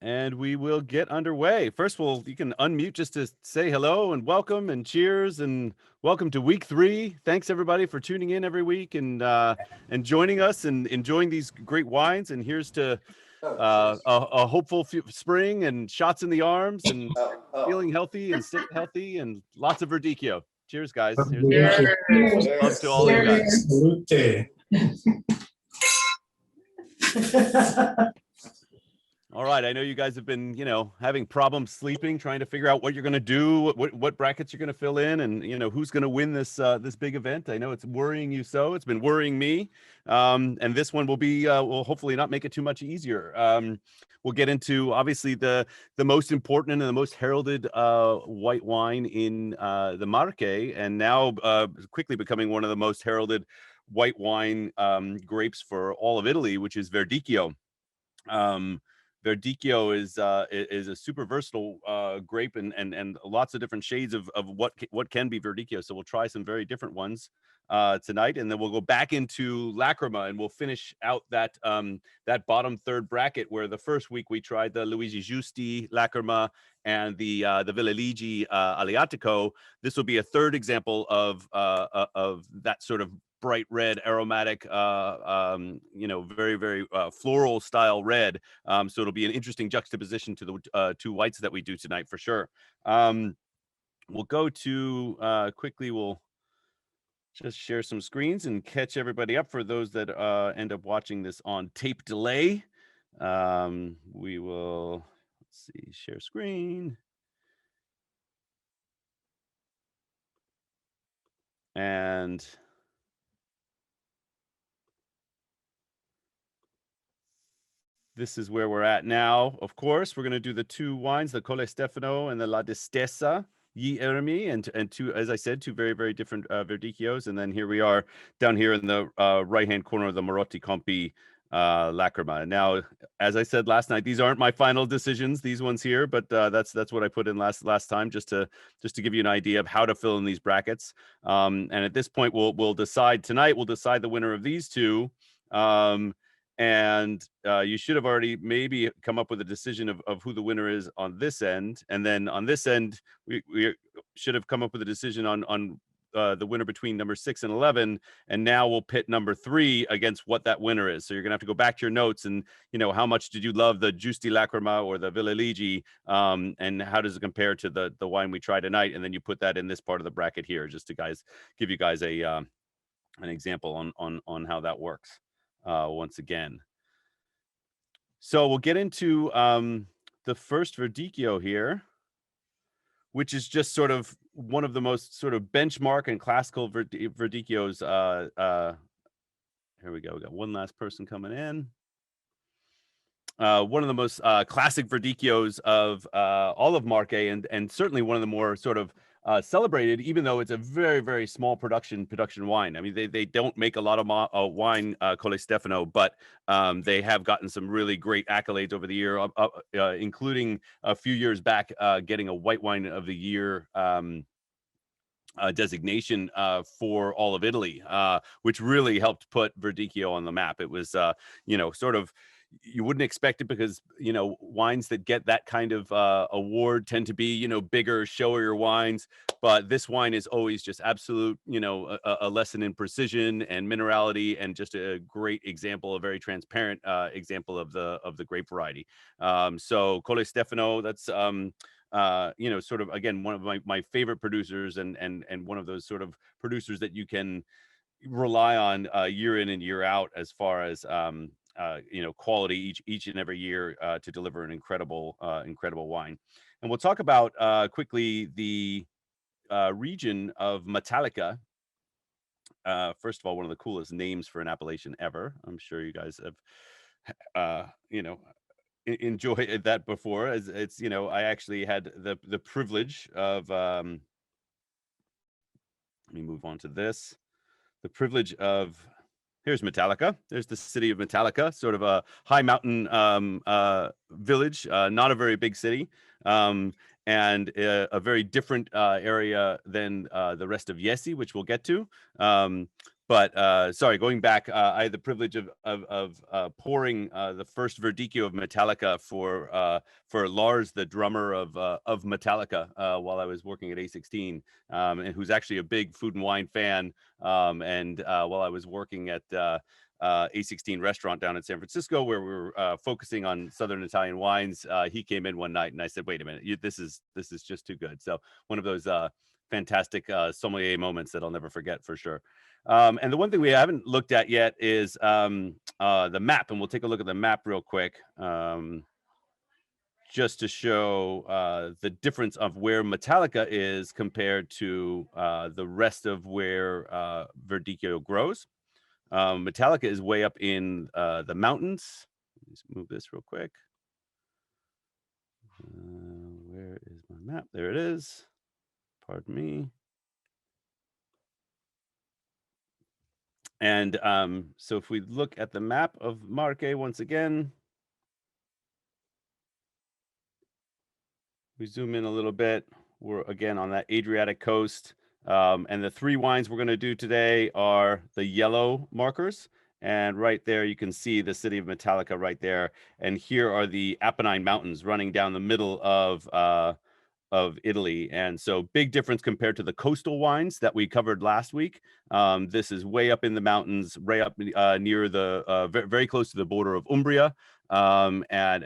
and we will get underway. First, you can unmute just to say hello and welcome and cheers and welcome to week 3. Thanks everybody for tuning in every week and joining us and enjoying these great wines. And here's to a hopeful spring and shots in the arms and feeling healthy and stay healthy and lots of Verdicchio. Cheers, guys. Cheers. Love to all of you guys. All right, I know you guys have been, having problems sleeping, trying to figure out what you're going to do, what brackets you're going to fill in, and who's going to win this big event. I know it's worrying you so. It's been worrying me, and this one will be will hopefully not make it too much easier. We'll get into obviously the most important and the most heralded white wine in the Marche, and now quickly becoming one of the most heralded white wine grapes for all of Italy, which is Verdicchio. Verdicchio is a super versatile grape and lots of different shades of what can be Verdicchio. So we'll try some very different ones tonight, and then we'll go back into Lacrima, and we'll finish out that that bottom third bracket where the first week we tried the Luigi Giusti Lacrima and the Villeligi Adriatico. This will be a third example of that sort of bright red, aromatic, very, very floral style red. So it'll be an interesting juxtaposition to the two whites that we do tonight for sure. We'll go to quickly, we'll just share some screens and catch everybody up for those that end up watching this on tape delay. We will, let's see, share screen. And this is where we're at now. Of course, we're going to do the two wines, the Colle Stefano and the La Distesa Gli Ermi, and two, as I said, two very, very different Verdicchios. And then here we are down here in the right-hand corner of the Marotti Compi Lacrima. Now, as I said last night, these aren't my final decisions, these ones here, but that's what I put in last time, just to give you an idea of how to fill in these brackets. And at this point, we'll decide tonight. We'll decide the winner of these two. And you should have already maybe come up with a decision of who the winner is on this end. And then on this end, we should have come up with a decision on the winner between number 6 and 11. And now we'll pit number 3 against what that winner is. So you're going to have to go back to your notes and, how much did you love the Giusti Lacrima or the Villeligi? And how does it compare to the wine we tried tonight? And then you put that in this part of the bracket here, just to give you guys an example on how that works. Once again. So we'll get into the first Verdicchio here, which is just sort of one of the most sort of benchmark and classical Verdicchios. Here we go. We got one last person coming in. One of the most classic Verdicchios of all of Marche, and certainly one of the more sort of celebrated, even though it's a very, very small production wine. I mean, they don't make a lot of wine, Colle Stefano, but they have gotten some really great accolades over the year, including a few years back getting a white wine of the year designation for all of Italy, which really helped put Verdicchio on the map. It was, sort of, you wouldn't expect it because, wines that get that kind of award tend to be, bigger, showier wines. But this wine is always just absolute, a lesson in precision and minerality, and just a great example, a very transparent example of the grape variety. So Colle Stefano, that's sort of, again, one of my favorite producers, and one of those sort of producers that you can rely on year in and year out as far as quality each and every year to deliver an incredible wine. And we'll talk about quickly the region of Metallica. First of all, one of the coolest names for an appellation ever. I'm sure you guys have enjoyed that before. As it's, I actually had the privilege of let me move on to this. The privilege of, here's Metallica. There's the city of Metallica, sort of a high mountain village, not a very big city, and a very different area than the rest of Jesi, which we'll get to. But sorry, going back, I had the privilege of pouring the first Verdicchio of Metallica for Lars, the drummer of Metallica, while I was working at A16, and who's actually a big food and wine fan. And while I was working at A16 restaurant down in San Francisco, where we were focusing on Southern Italian wines, he came in one night and I said, "Wait a minute, this is just too good." So one of those fantastic sommelier moments that I'll never forget for sure. And the one thing we haven't looked at yet is the map, and we'll take a look at the map real quick, just to show the difference of where Metallica is compared to the rest of where Verdicchio grows. Metallica is way up in the mountains. Let's move this real quick. Where is my map? There it is. Pardon me. And so if we look at the map of Marche once again, we zoom in a little bit. We're again on that Adriatic coast. And the three wines we're going to do today are the yellow markers. And right there, you can see the city of Metallica right there. And here are the Apennine Mountains running down the middle of Italy. And so big difference compared to the coastal wines that we covered last week. This is way up in the mountains, way up near the, very close to the border of Umbria. And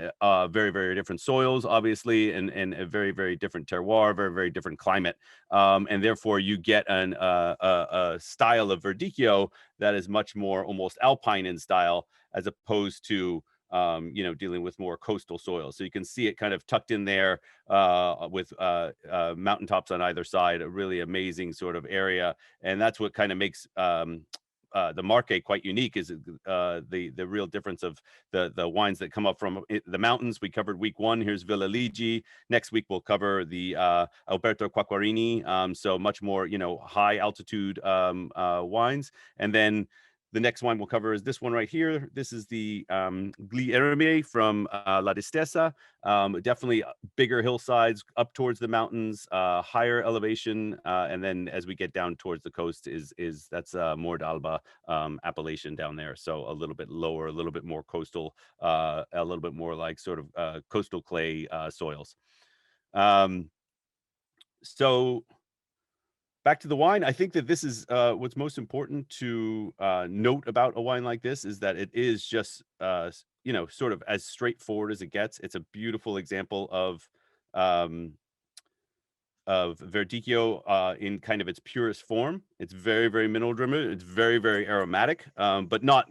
very, very different soils, obviously, and a very, very different terroir, very, very different climate. And therefore you get a style of Verdicchio that is much more almost alpine in style, as opposed to dealing with more coastal soil. So you can see it kind of tucked in there with mountaintops on either side, a really amazing sort of area. And that's what kind of makes the Marche quite unique, is the real difference of the wines that come up from the mountains. We covered week one. Here's Villa Ligi. Next week we'll cover the Alberto Quacquarini. So much more, high altitude wines. And then the next wine we'll cover is this one right here. This is the Glierme from La Distesa. Definitely bigger hillsides up towards the mountains, higher elevation, and then as we get down towards the coast that's more d'Alba appellation down there. So a little bit lower, a little bit more coastal, a little bit more like sort of coastal clay soils. So back to the wine. I think that this is what's most important to note about a wine like this, is that it is just sort of as straightforward as it gets. It's a beautiful example of Verdicchio in kind of its purest form. It's very, very mineral driven. It's very, very aromatic, but not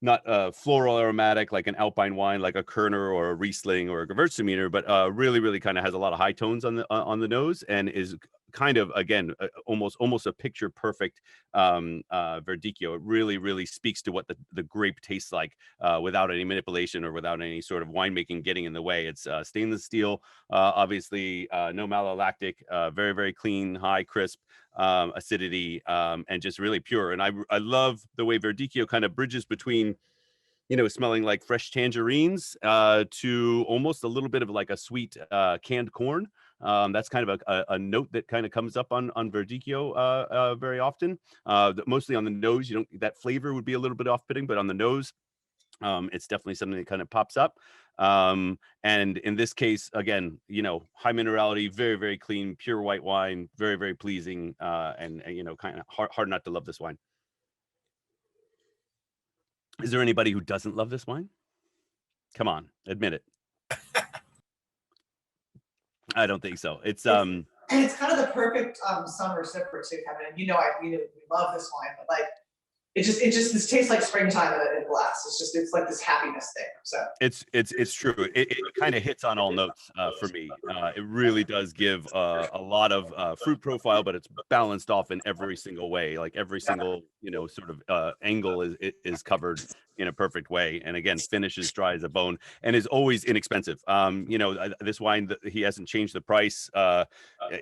not floral aromatic like an Alpine wine, like a Kerner or a Riesling or a Gewürztraminer, but really, really kind of has a lot of high tones on the nose, and is kind of, again, almost a picture perfect Verdicchio. It really, really speaks to what the grape tastes like without any manipulation or without any sort of winemaking getting in the way. It's stainless steel, obviously, no malolactic, very, very clean, high, crisp acidity, and just really pure. And I love the way Verdicchio kind of bridges between smelling like fresh tangerines to almost a little bit of like a sweet canned corn. That's kind of a note that kind of comes up on Verdicchio very often. Mostly on the nose, that flavor would be a little bit off-putting, but on the nose, it's definitely something that kind of pops up. And in this case, again, high minerality, very, very clean, pure white wine, very, very pleasing, and kind of hard not to love this wine. Is there anybody who doesn't love this wine? Come on, admit it. I don't think so. It's and it's kind of the perfect summer sipper too, Kevin. And we love this wine, but like it just this tastes like springtime in a glass. It's like this happiness thing. So it's true. It kind of hits on all notes for me. It really does give a lot of fruit profile, but it's balanced off in every single way. Like every single sort of angle is covered in a perfect way. And again, finishes dry as a bone, and is always inexpensive. This wine, he hasn't changed the price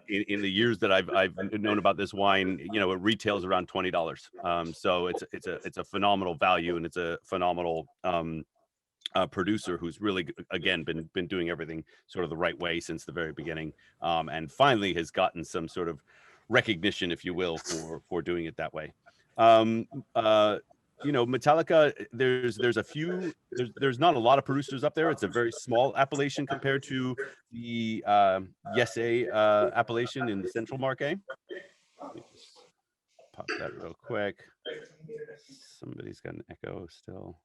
in the years that I've known about this wine. It retails around $20. So it's a phenomenal value, and it's a phenomenal producer who's really, again, been doing everything sort of the right way since the very beginning, and finally has gotten some sort of recognition, if you will, for doing it that way. Um, Metallica, there's not a lot of producers up there. It's a very small appellation compared to the Yesse appellation in the Central Marche. Let me just pop that real quick. Somebody's got an echo still.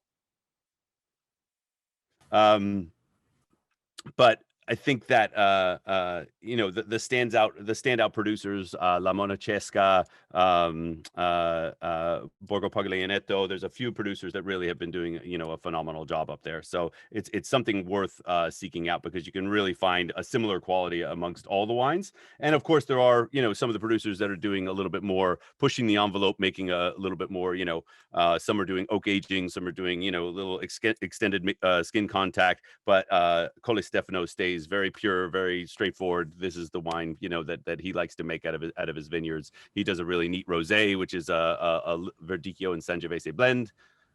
But I think that the standout producers, La Monachesca, Borgo Paglianetto. There's a few producers that really have been doing a phenomenal job up there. So it's something worth seeking out, because you can really find a similar quality amongst all the wines. And of course, there are some of the producers that are doing a little bit more, pushing the envelope, making a little bit more. Some are doing oak aging, some are doing a little extended skin contact, but Colle Stefano stays very pure, very straightforward. This is the wine that he likes to make out of his vineyards. He does a really neat rosé, which is a Verdicchio and Sangiovese blend.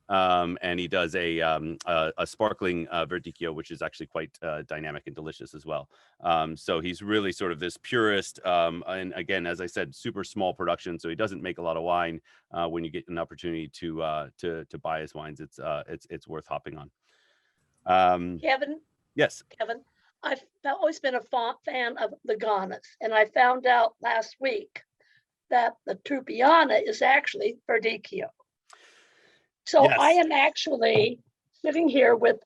And he does a sparkling Verdicchio, which is actually quite dynamic and delicious as well. So he's really sort of this purist, and again, as I said, super small production. So he doesn't make a lot of wine. When you get an opportunity to buy his wines, it's worth hopping on. Kevin, Yes. Kevin, I've always been a fan of Lugana's, and I found out last week that the Trupiana is actually Verdicchio. So Yes. I am actually sitting here with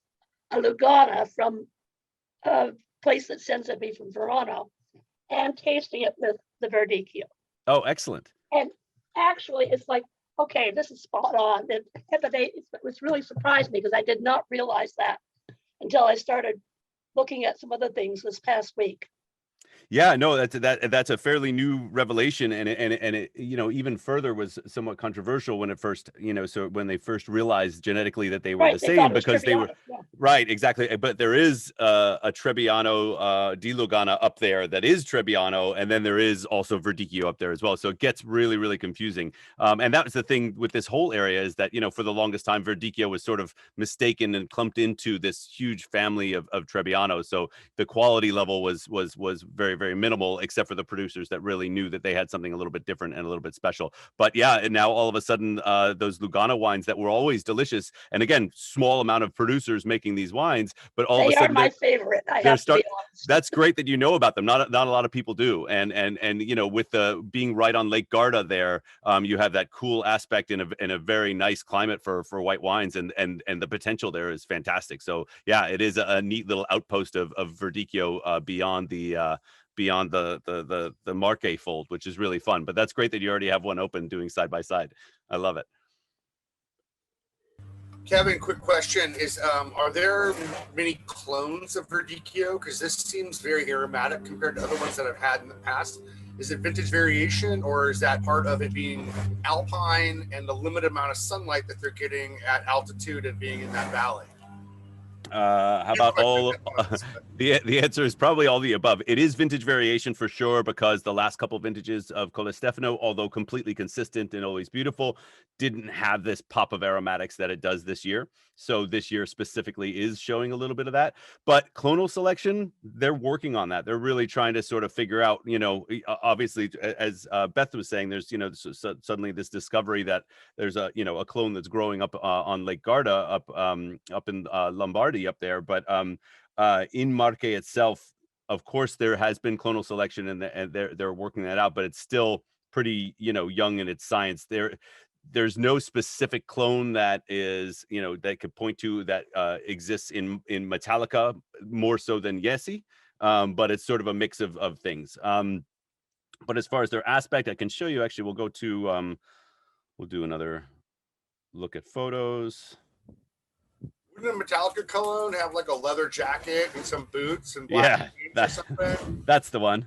a Lugana from a place that sends it me from Verona, and tasting it with the Verdicchio. Oh, excellent. And actually, it's like, okay, this is spot on. It was really surprised me, because I did not realize that until I started looking at some other things this past week. Yeah, no, that's a fairly new revelation, and it even further was somewhat controversial when it first so when they first realized genetically that they were Right, the they thought same, it was because they were Trebbiano, yeah. right, exactly. But there is a Trebbiano di Lugana up there that is Trebbiano, and then there is also Verdicchio up there as well. So it gets really, really confusing. And that was the thing with this whole area, is that for the longest time Verdicchio was sort of mistaken and clumped into this huge family of Trebbiano. So the quality level was very, very minimal, except for the producers that really knew that they had something a little bit different and a little bit special. But yeah, and now all of a sudden, those Lugana wines that were always delicious, and again, small amount of producers making these wines, but all of a sudden they are my favorite. I have to be honest. That's great that you know about them. Not a lot of people do, and with the being right on Lake Garda there, you have that cool aspect in a very nice climate for white wines, and the potential there is fantastic. So yeah, it is a neat little outpost of Verdicchio beyond the Marche fold, which is really fun. But that's great that you already have one open doing side by side. I love it. Kevin, quick question is, are there many clones of Verdicchio? Because this seems very aromatic compared to other ones that I've had in the past. Is it vintage variation, or is that part of it being alpine and the limited amount of sunlight that they're getting at altitude and being in that valley? How about all? The answer is probably all the above. It is vintage variation for sure, because the last couple of vintages of Colle Stefano, although completely consistent and always beautiful, didn't have this pop of aromatics that it does this year. So this year specifically is showing a little bit of that. But clonal selection, they're working on that. They're really trying to sort of figure out, obviously, as Beth was saying, there's suddenly this discovery that there's a clone that's growing up on Lake Garda up in Lombardy up there. But in Marche itself, of course, there has been clonal selection, and they're working that out, but it's still pretty young in its science. There's no specific clone that is that could point to that exists in Metallica more so than Yesi, but it's sort of a mix of things. But as far as their aspect, I can show you. Actually, we'll go to we'll do another look at photos. Wouldn't a Metallica cologne have like a leather jacket and some boots and black jeans or something? That's the one.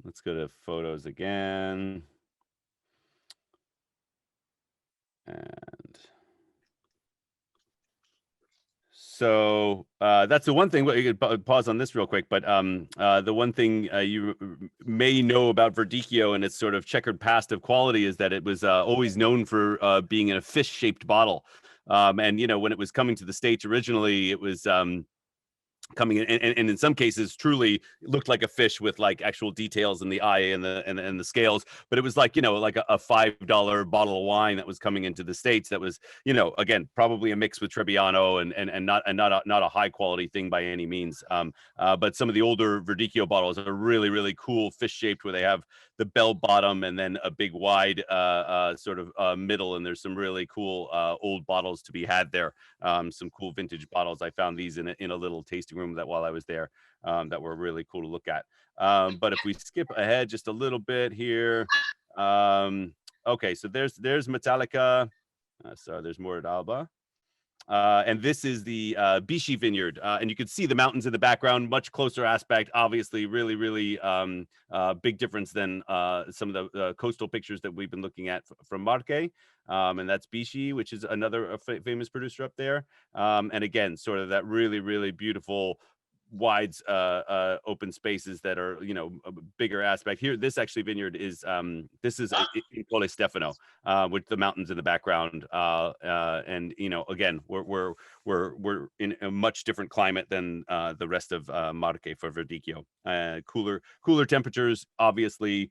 Let's go to photos again. And so that's the one thing. You could pause on this real quick, but the one thing you may know about Verdicchio and its sort of checkered past of quality is that it was always known for being in a fish-shaped bottle. And when it was coming to the States originally, it was coming in, and in some cases truly looked like a fish with like actual details in the eye and the scales. But it was like, like a $5 bottle of wine that was coming into the States that was, again, probably a mix with Trebbiano and not a high quality thing by any means. But some of the older Verdicchio bottles are really, really cool, fish shaped, where they have the bell bottom and then a big wide sort of middle. And there's some really cool old bottles to be had there. Some cool vintage bottles. I found these in a little tasting room that while I was there, that were really cool to look at. But if we skip ahead just a little bit here, okay, so there's Metallica. Sorry, there's more at Alba. And this is the Bishi vineyard, and you can see the mountains in the background, much closer aspect, obviously really, really big difference than some of the coastal pictures that we've been looking at from Marche. And that's Bishi, which is another famous producer up there. And again, sort of that really, really beautiful wide open spaces that are, a bigger aspect here. This actually vineyard is this is in Colle Stefano, with the mountains in the background, and again, we're in a much different climate than the rest of Marche for Verdicchio. Cooler temperatures, obviously,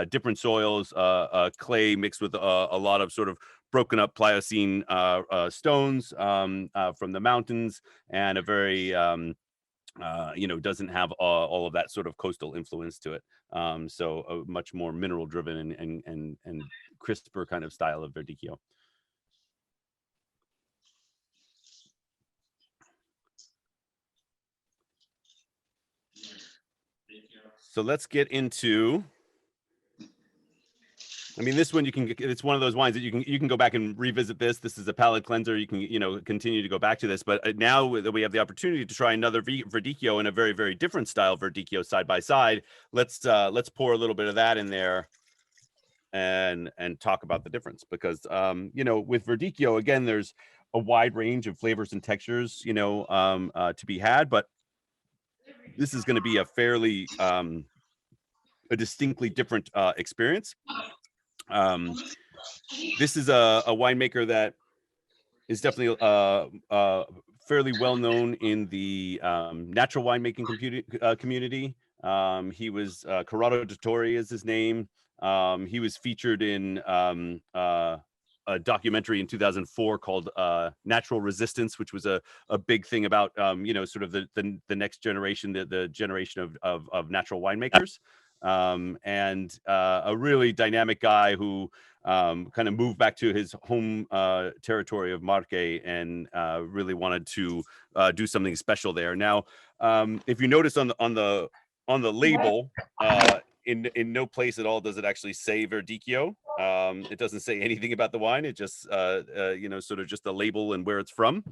different soils, clay mixed with a lot of sort of broken up Pliocene stones from the mountains, and a very doesn't have all of that sort of coastal influence to it. So a much more mineral driven and crisper kind of style of Verdicchio. So let's get into, I mean, this one it's one of those wines that you can go back and revisit this. This is a palate cleanser. You can, continue to go back to this. But now that we have the opportunity to try another Verdicchio in a very, very different style Verdicchio side by side, let's pour a little bit of that in there and talk about the difference. Because, with Verdicchio, again, there's a wide range of flavors and textures, to be had. But this is going to be a fairly, a distinctly different experience. This is a winemaker that is definitely fairly well known in the natural winemaking community. He was Corrado Dottori is his name. He was featured in a documentary in 2004 called Natural Resistance, which was a big thing about sort of the next generation, the generation of natural winemakers. And a really dynamic guy who kind of moved back to his home territory of Marche and really wanted to do something special there. Now, if you notice on the label, in no place at all does it actually say Verdicchio. It doesn't say anything about the wine. It just sort of just the label and where it's from.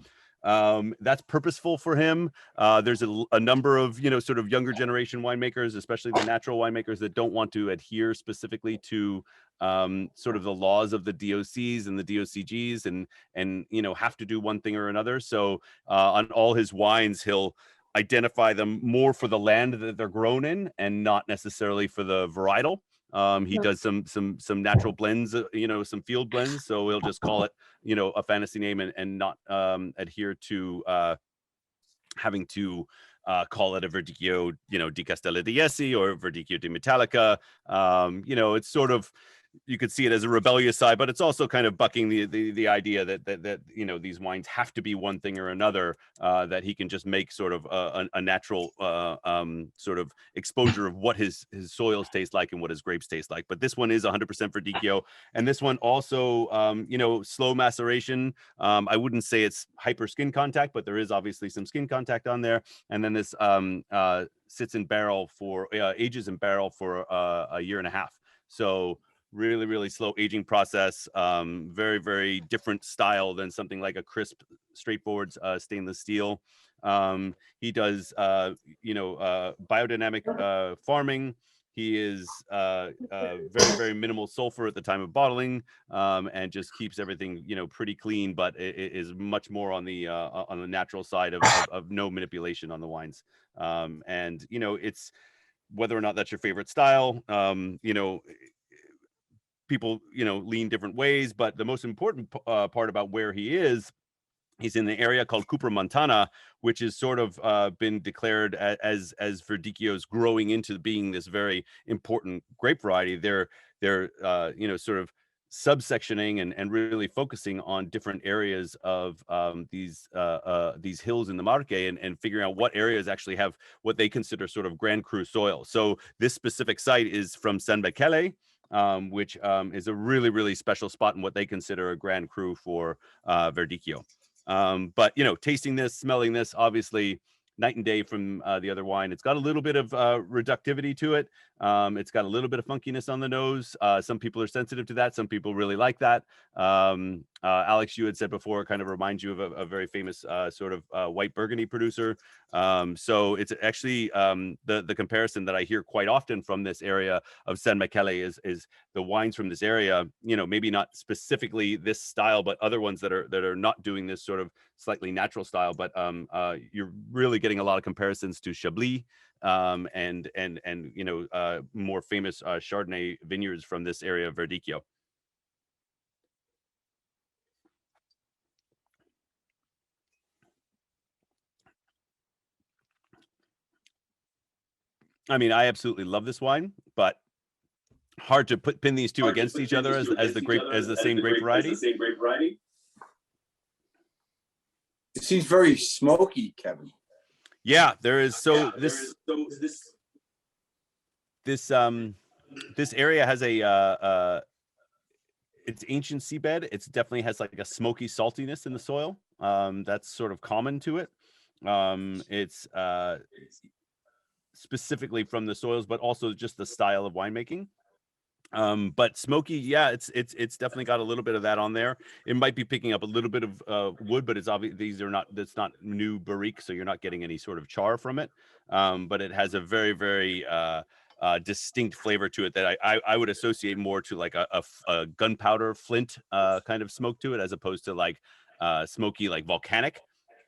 That's purposeful for him. There's a number of sort of younger generation winemakers, especially the natural winemakers, that don't want to adhere specifically to sort of the laws of the DOCs and the DOCGs and have to do one thing or another. So on all his wines, he'll identify them more for the land that they're grown in and not necessarily for the varietal. He does some natural blends, some field blends. So we'll just call it, a fantasy name and not adhere to having to call it a Verdicchio, di Castello di Jesi or Verdicchio di Metallica. It's sort of, you could see it as a rebellious side, but it's also kind of bucking the idea that these wines have to be one thing or another, that he can just make sort of a natural sort of exposure of what his soils taste like and what his grapes taste like. But this one is 100% Verdicchio, and this one also slow maceration. I wouldn't say it's hyper skin contact, but there is obviously some skin contact on there. And then this sits in barrel for ages in barrel for a year and a half. So really, really slow aging process. Very, very different style than something like a crisp, straightforward stainless steel. He does, biodynamic farming. He is very, very minimal sulfur at the time of bottling, and just keeps everything, pretty clean. But it is much more on the natural side of no manipulation on the wines. And it's whether or not that's your favorite style. People lean different ways, but the most important part about where he is He's in the area called Cupra Montana, which has sort of been declared as Verdicchio's growing into being this very important grape variety. They're you know, sort of subsectioning and really focusing on different areas of these hills in the Marche, and figuring out what areas actually have what they consider sort of Grand Cru soil. So this specific site is from San Michele, which is a really special spot in what they consider a Grand Cru for Verdicchio. But you know, tasting this, smelling this, obviously night and day from the other wine. It's got a little bit of reductivity to it. It's got a little bit of funkiness on the nose. Some people are sensitive to that. Some people really like that. Alex, you had said before, it kind of reminds you of a very famous sort of white Burgundy producer. So it's actually the comparison that I hear quite often from this area of San Michele is the wines from this area, you know, maybe not specifically this style, but other ones that are not doing this sort of slightly natural style. But you're really getting a lot of comparisons to Chablis, and you know, more famous Chardonnay vineyards from this area of Verdicchio. I mean, I absolutely love this wine, but hard to pin these two against each other as the same grape variety. It seems very smoky, Kevin. Yeah, there is. So this area has it's ancient seabed. It's definitely has like a smoky saltiness in the soil. That's sort of common to it. It's specifically from the soils, but also just the style of winemaking. But smoky, yeah, it's definitely got a little bit of that on there. It might be picking up a little bit of wood, but it's obvious that's not new barrique, so you're not getting any sort of char from it. But it has a very distinct flavor to it that I would associate more to like a gunpowder flint kind of smoke to it, as opposed to like smoky, like volcanic.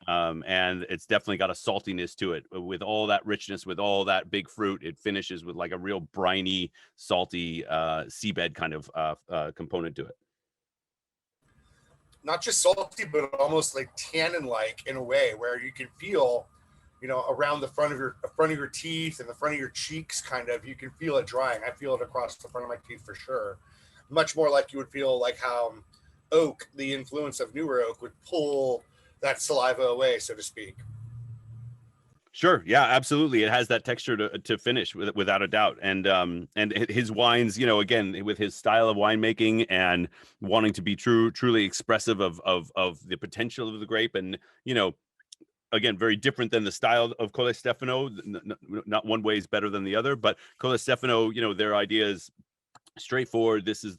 And it's definitely got a saltiness to it. With all that richness, with all that big fruit, it finishes with like a real briny, salty seabed kind of component to it. Not just salty, but almost like tannin-like in a way, where you can feel, you know, around the front of your teeth and the front of your cheeks, kind of. You can feel it drying. I feel it across the front of my teeth for sure. Much more like you would feel like how oak, the influence of newer oak, would pull that saliva away, so to speak. Sure. Yeah, absolutely. It has that texture to finish without a doubt. And his wines, you know, again, with his style of winemaking and wanting to be truly expressive of the potential of the grape. And, you know, again, very different than the style of Colle Stefano. Not one way is better than the other, but Colle Stefano, you know, their idea is straightforward. This is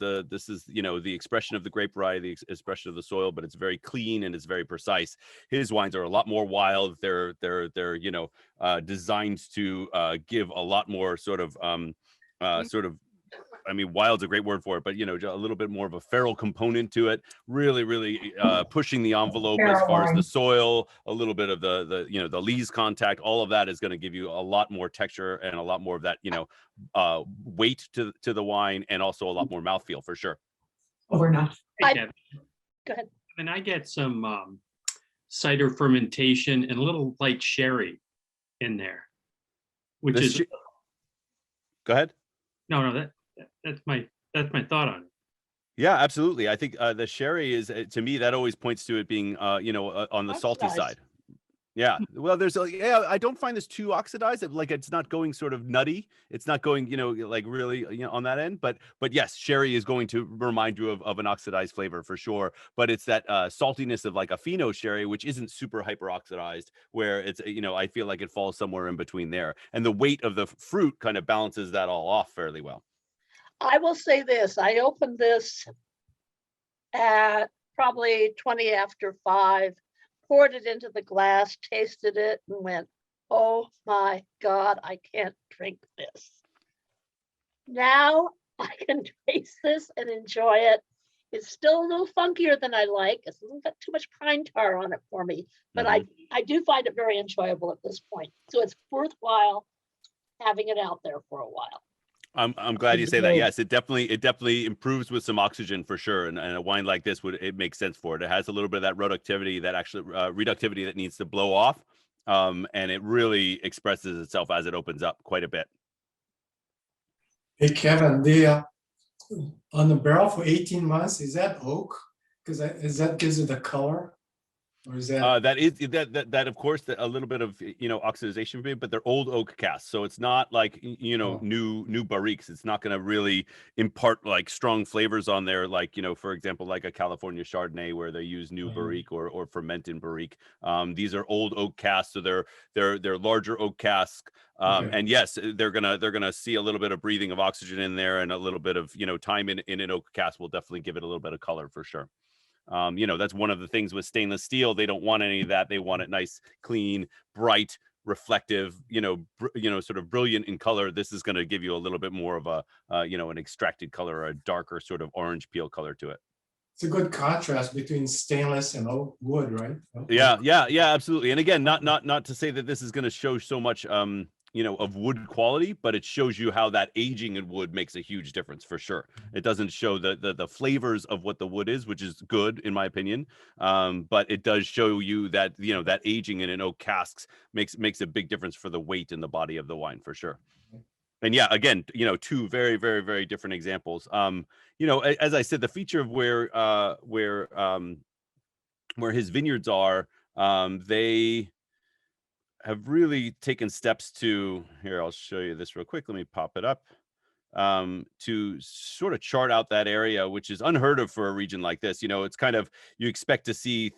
you know, the expression of the grape variety, the expression of the soil, but it's very clean and it's very precise. His wines are a lot more wild. They're you know, designed to give a lot more sort of I mean, wild's a great word for it, but, you know, a little bit more of a feral component to it. Really pushing the envelope as far as the soil, a little bit of the you know, the lees contact. All of that is going to give you a lot more texture and a lot more of that, you know, weight to the wine, and also a lot more mouthfeel for sure. Oh, we're not. Go Kevin. ahead. And I get some cider fermentation and a little light sherry in there, which is Go ahead. no, that's my thought on it. Yeah, absolutely. I think the sherry is, to me, that always points to it being, you know, on the salty Oxidized. side. Yeah. Well, I don't find this too oxidized. Like, it's not going sort of nutty. It's not going, you know, like really, you know, on that end. But yes, sherry is going to remind you of an oxidized flavor for sure. But it's that saltiness of like a Fino sherry, which isn't super hyper oxidized, where it's, you know, I feel like it falls somewhere in between there. And the weight of the fruit kind of balances that all off fairly well. I will say this, I opened this at probably 20 after 5, poured it into the glass, tasted it, and went, oh my God, I can't drink this. Now I can taste this and enjoy it. It's still a little funkier than I like. It's a little bit too much pine tar on it for me, but I do find it very enjoyable at this point. So it's worthwhile having it out there for a while. I'm glad you Good say that. to Yes, it definitely improves with some oxygen for sure. And a wine like this it makes sense for it. It has a little bit of that reductivity, that actually reductivity that needs to blow off. And it really expresses itself as it opens up quite a bit. Hey, Kevin, the on the barrel for 18 months, is that oak? Because is that gives it the color? Or is that That of course a little bit of oxidization, but they're old oak casks, so it's not like Oh. new barriques. It's not going to really impart like strong flavors on there, like for example, like a California Chardonnay where they use new barrique or ferment in barrique. These are old oak casks, so they're larger oak casks. Okay. And yes, they're gonna see a little bit of breathing of oxygen in there, and a little bit of time in an oak cask will definitely give it a little bit of color for sure. That's one of the things with stainless steel. They don't want any of that. They want it nice, clean, bright, reflective, sort of brilliant in color. This is going to give you a little bit more of a, an extracted color, or a darker sort of orange peel color to it. It's a good contrast between stainless and oak wood, right? Yeah, absolutely. And again, not to say that this is going to show so much, of wood quality, but it shows you how that aging in wood makes a huge difference for sure. It doesn't show the flavors of what the wood is, which is good in my opinion. But it does show you that, that aging in an oak casks makes a big difference for the weight in the body of the wine for sure. And yeah, again, two very, very, very different examples. As I said, the feature of where his vineyards are, they have really taken steps to, here, I'll show you this real quick. Let me pop it up, to sort of chart out that area, which is unheard of for a region like this. It's kind of, you expect to see,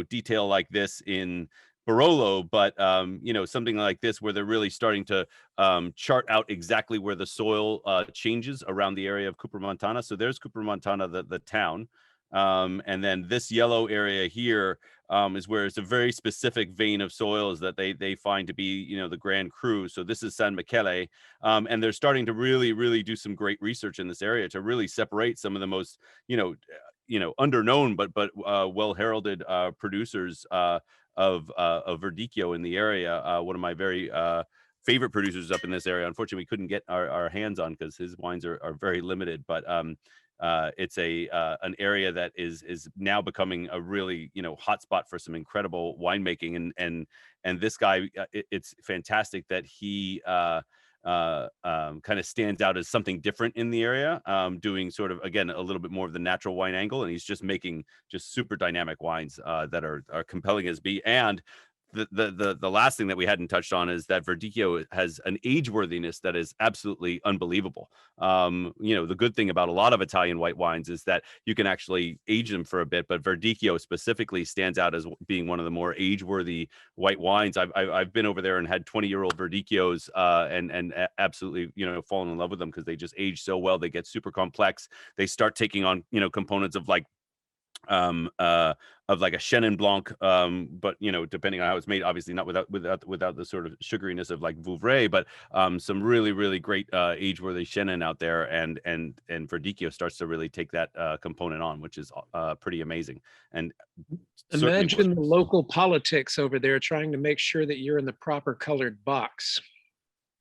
detail like this in Barolo, but, something like this where they're really starting to chart out exactly where the soil changes around the area of Cooper Montana. So there's Cooper Montana, the town. And then this yellow area here is where it's a very specific vein of soils that they find to be, the Grand Cru. So this is San Michele, and they're starting to really, really do some great research in this area to really separate some of the most, underknown but well heralded producers of Verdicchio in the area. One of my very favorite producers up in this area. Unfortunately, we couldn't get our hands on because his wines are very limited, but it's an area that is now becoming a really hotspot for some incredible winemaking, and this guy, it's fantastic that he kind of stands out as something different in the area, doing sort of, again, a little bit more of the natural wine angle, and he's just making just super dynamic wines that are compelling as be. And the last thing that we hadn't touched on is that Verdicchio has an age worthiness that is absolutely unbelievable. The good thing about a lot of Italian white wines is that you can actually age them for a bit, but Verdicchio specifically stands out as being one of the more age worthy white wines. I've been over there and had 20-year-old Verdicchios and absolutely fallen in love with them because they just age so well. They get super complex. They start taking on components of like a Chenin Blanc, but depending on how it's made, obviously not without the sort of sugariness of like Vouvray, but some really, really great age-worthy Chenin out there, and Verdicchio starts to really take that component on, which is pretty amazing. And imagine the local politics over there trying to make sure that you're in the proper colored box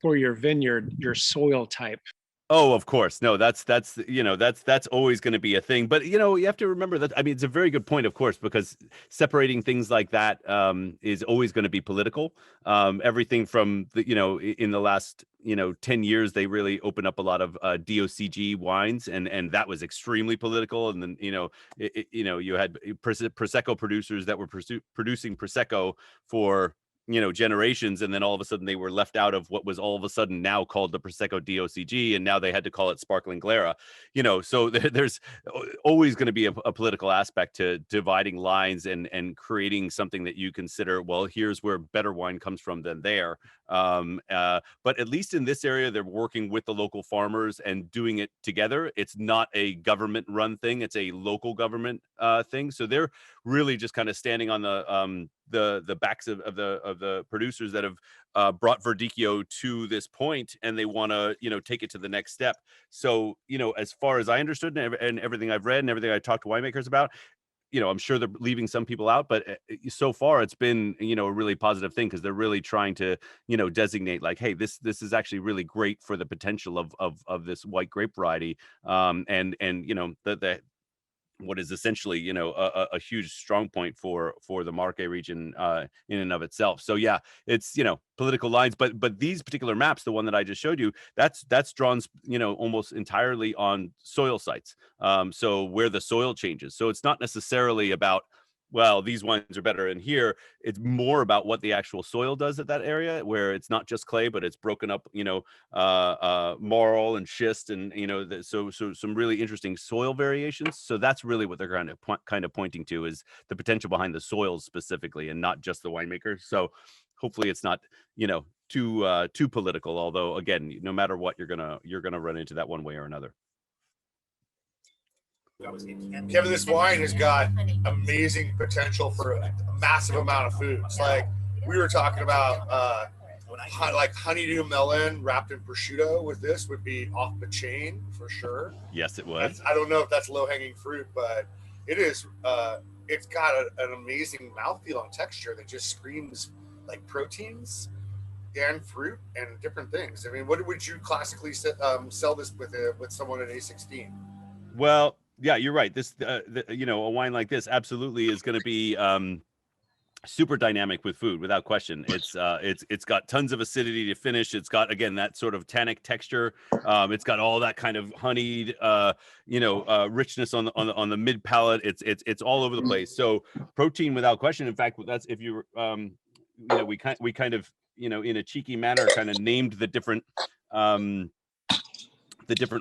for your vineyard, your soil type. Oh, of course. No, that's always going to be a thing. But you have to remember that. I mean, it's a very good point, of course, because separating things like that is always going to be political. Everything from in the last 10 years, they really opened up a lot of DOCG wines, and that was extremely political. And then you had Prosecco producers that were producing Prosecco for generations, and then all of a sudden they were left out of what was all of a sudden now called the Prosecco DOCG, and now they had to call it Sparkling Glera. So there's always going to be a political aspect to dividing lines and creating something that you consider, well, here's where better wine comes from than there. But at least in this area, they're working with the local farmers and doing it together. It's not a government run thing, it's a local government thing. So they're really just kind of standing on the backs of the producers that have brought Verdicchio to this point, and they want to take it to the next step. So as far as I understood and everything I've read and everything I talked to winemakers about, I'm sure they're leaving some people out, but so far it's been, a really positive thing, because they're really trying to, designate like, hey, this is actually really great for the potential of this white grape variety. And the what is essentially, a huge strong point for the Marche region in and of itself. So yeah, it's, political lines, but these particular maps, the one that I just showed you, that's drawn, almost entirely on soil sites. So where the soil changes. So it's not necessarily about, well, these wines are better in here. It's more about what the actual soil does at that area, where it's not just clay, but it's broken up, marl and schist, and so some really interesting soil variations. So that's really what they're kind of pointing to, is the potential behind the soils specifically, and not just the winemaker. So hopefully it's not, too political. Although again, no matter what, you're gonna run into that one way or another. Kevin, this wine has got amazing potential for a massive amount of foods. Like we were talking about, like honeydew melon wrapped in prosciutto with this would be off the chain for sure. Yes, it would. I don't know if that's low hanging fruit, but it is. It's got an amazing mouthfeel and texture that just screams like proteins and fruit and different things. I mean, what would you classically sell this with someone at A16? Well, yeah, you're right. This, a wine like this absolutely is going to be super dynamic with food, without question. It's got tons of acidity to finish. It's got, again, that sort of tannic texture. It's got all that kind of honeyed, richness on the mid palate. It's all over the place. So protein, without question. In fact, that's, if you, we kind of, in a cheeky manner, kind of named the different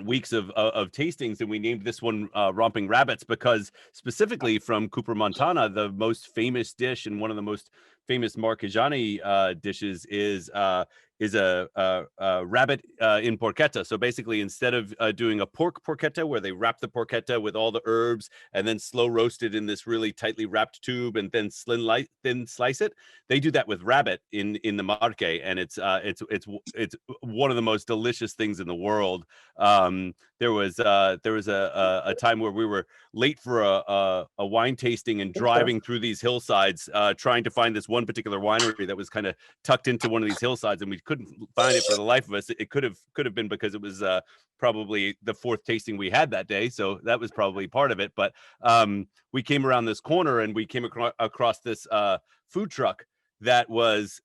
weeks of tastings, and we named this one Romping Rabbits, because specifically from Cooper, Montana, the most famous dish and one of the most famous Marchegiani dishes is a rabbit in porchetta. So basically, instead of doing a pork porchetta, where they wrap the porchetta with all the herbs and then slow roast it in this really tightly wrapped tube and then thin slice it, they do that with rabbit in the Marche, and it's one of the most delicious things in the world. There was a time where we were late for a wine tasting and driving through these hillsides, trying to find this one particular winery that was kind of tucked into one of these hillsides, and we couldn't find it for the life of us. It could have been because it was probably the fourth tasting we had that day, so that was probably part of it. But we came around this corner and we came across this food truck that was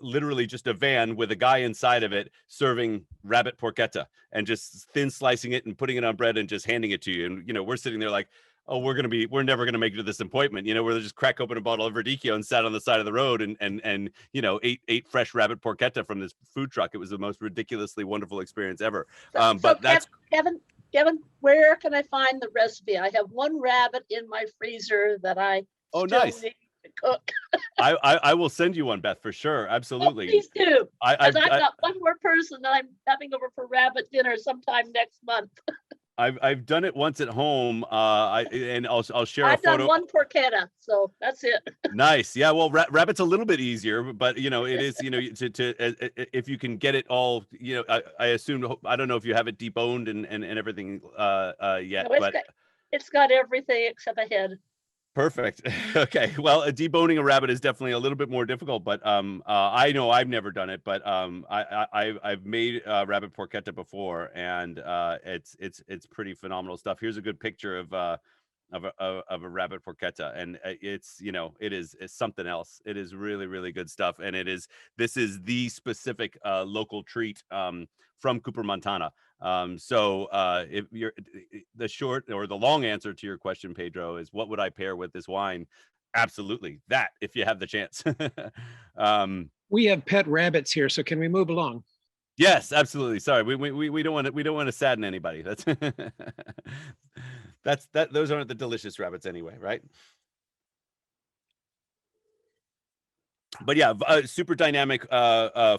literally just a van with a guy inside of it serving rabbit porchetta and just thin slicing it and putting it on bread and just handing it to you. And we're sitting there like, oh, we're never gonna make it to this appointment. We're just crack open a bottle of Verdicchio and sat on the side of the road and ate fresh rabbit porchetta from this food truck. It was the most ridiculously wonderful experience ever. But that's Kevin, where can I find the recipe? I have one rabbit in my freezer that I still nice. need to cook. I will send you one, Beth, for sure. Absolutely. Oh, please do. I've got one more person that I'm having over for rabbit dinner sometime next month. I've done it once at home. I'll share a I've photo. done one porchetta, so that's it. Nice. Yeah. Well, rabbit's a little bit easier, but it is, if you can get it all, I assume, I don't know if you have it deboned and everything yet, No, but it's got everything except a head. perfect. Okay. Well, deboning a rabbit is definitely a little bit more difficult, but I know I've never done it, but I've made rabbit porchetta before, and it's pretty phenomenal stuff. Here's a good picture of a rabbit porchetta, and it's something else. It is really, really good stuff, and this is the specific local treat from Cooper, Montana. So if you're the short or the long answer to your question, Pedro, is what would I pair with this wine? Absolutely that, if you have the chance. We have pet rabbits here, so can we move along? Yes, absolutely. Sorry, we don't want to sadden anybody. Those aren't the delicious rabbits anyway, right? But yeah, super dynamic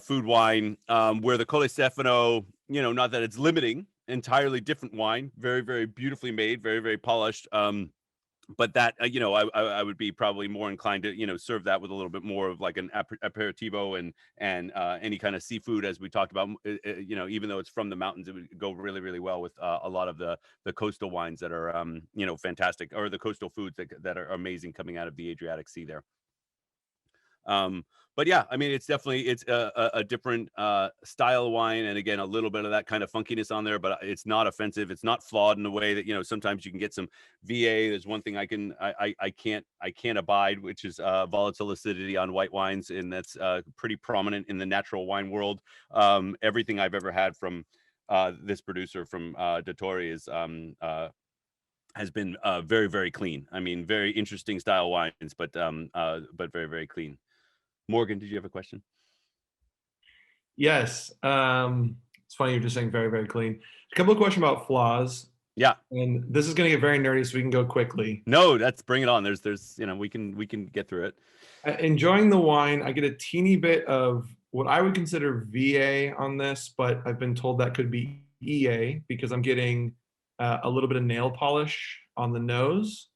food wine, where the Colle Stefano, not that it's limiting, entirely different wine, very, very beautifully made, very, very polished. but that I would be probably more inclined to serve that with a little bit more of like an aperitivo and any kind of seafood, as we talked about. Even though it's from the mountains, it would go really, really well with a lot of the coastal wines that are fantastic, or the coastal foods that are amazing coming out of the Adriatic Sea there. But yeah, I mean, it's a different style of wine, and again, a little bit of that kind of funkiness on there, but it's not offensive. It's not flawed in the way that sometimes you can get some VA. There's one thing I can't abide, which is volatile acidity on white wines, and that's pretty prominent in the natural wine world. Everything I've ever had from this producer from Dottore has been very, very clean. I mean, very interesting style wines, but very, very clean. Morgan, did you have a question? Yes. It's funny you're just saying very, very clean. A couple of questions about flaws. Yeah. And this is going to get very nerdy, so we can go quickly. No, bring it on. There's we can get through it. Enjoying the wine, I get a teeny bit of what I would consider VA on this, but I've been told that could be EA because I'm getting a little bit of nail polish on the nose.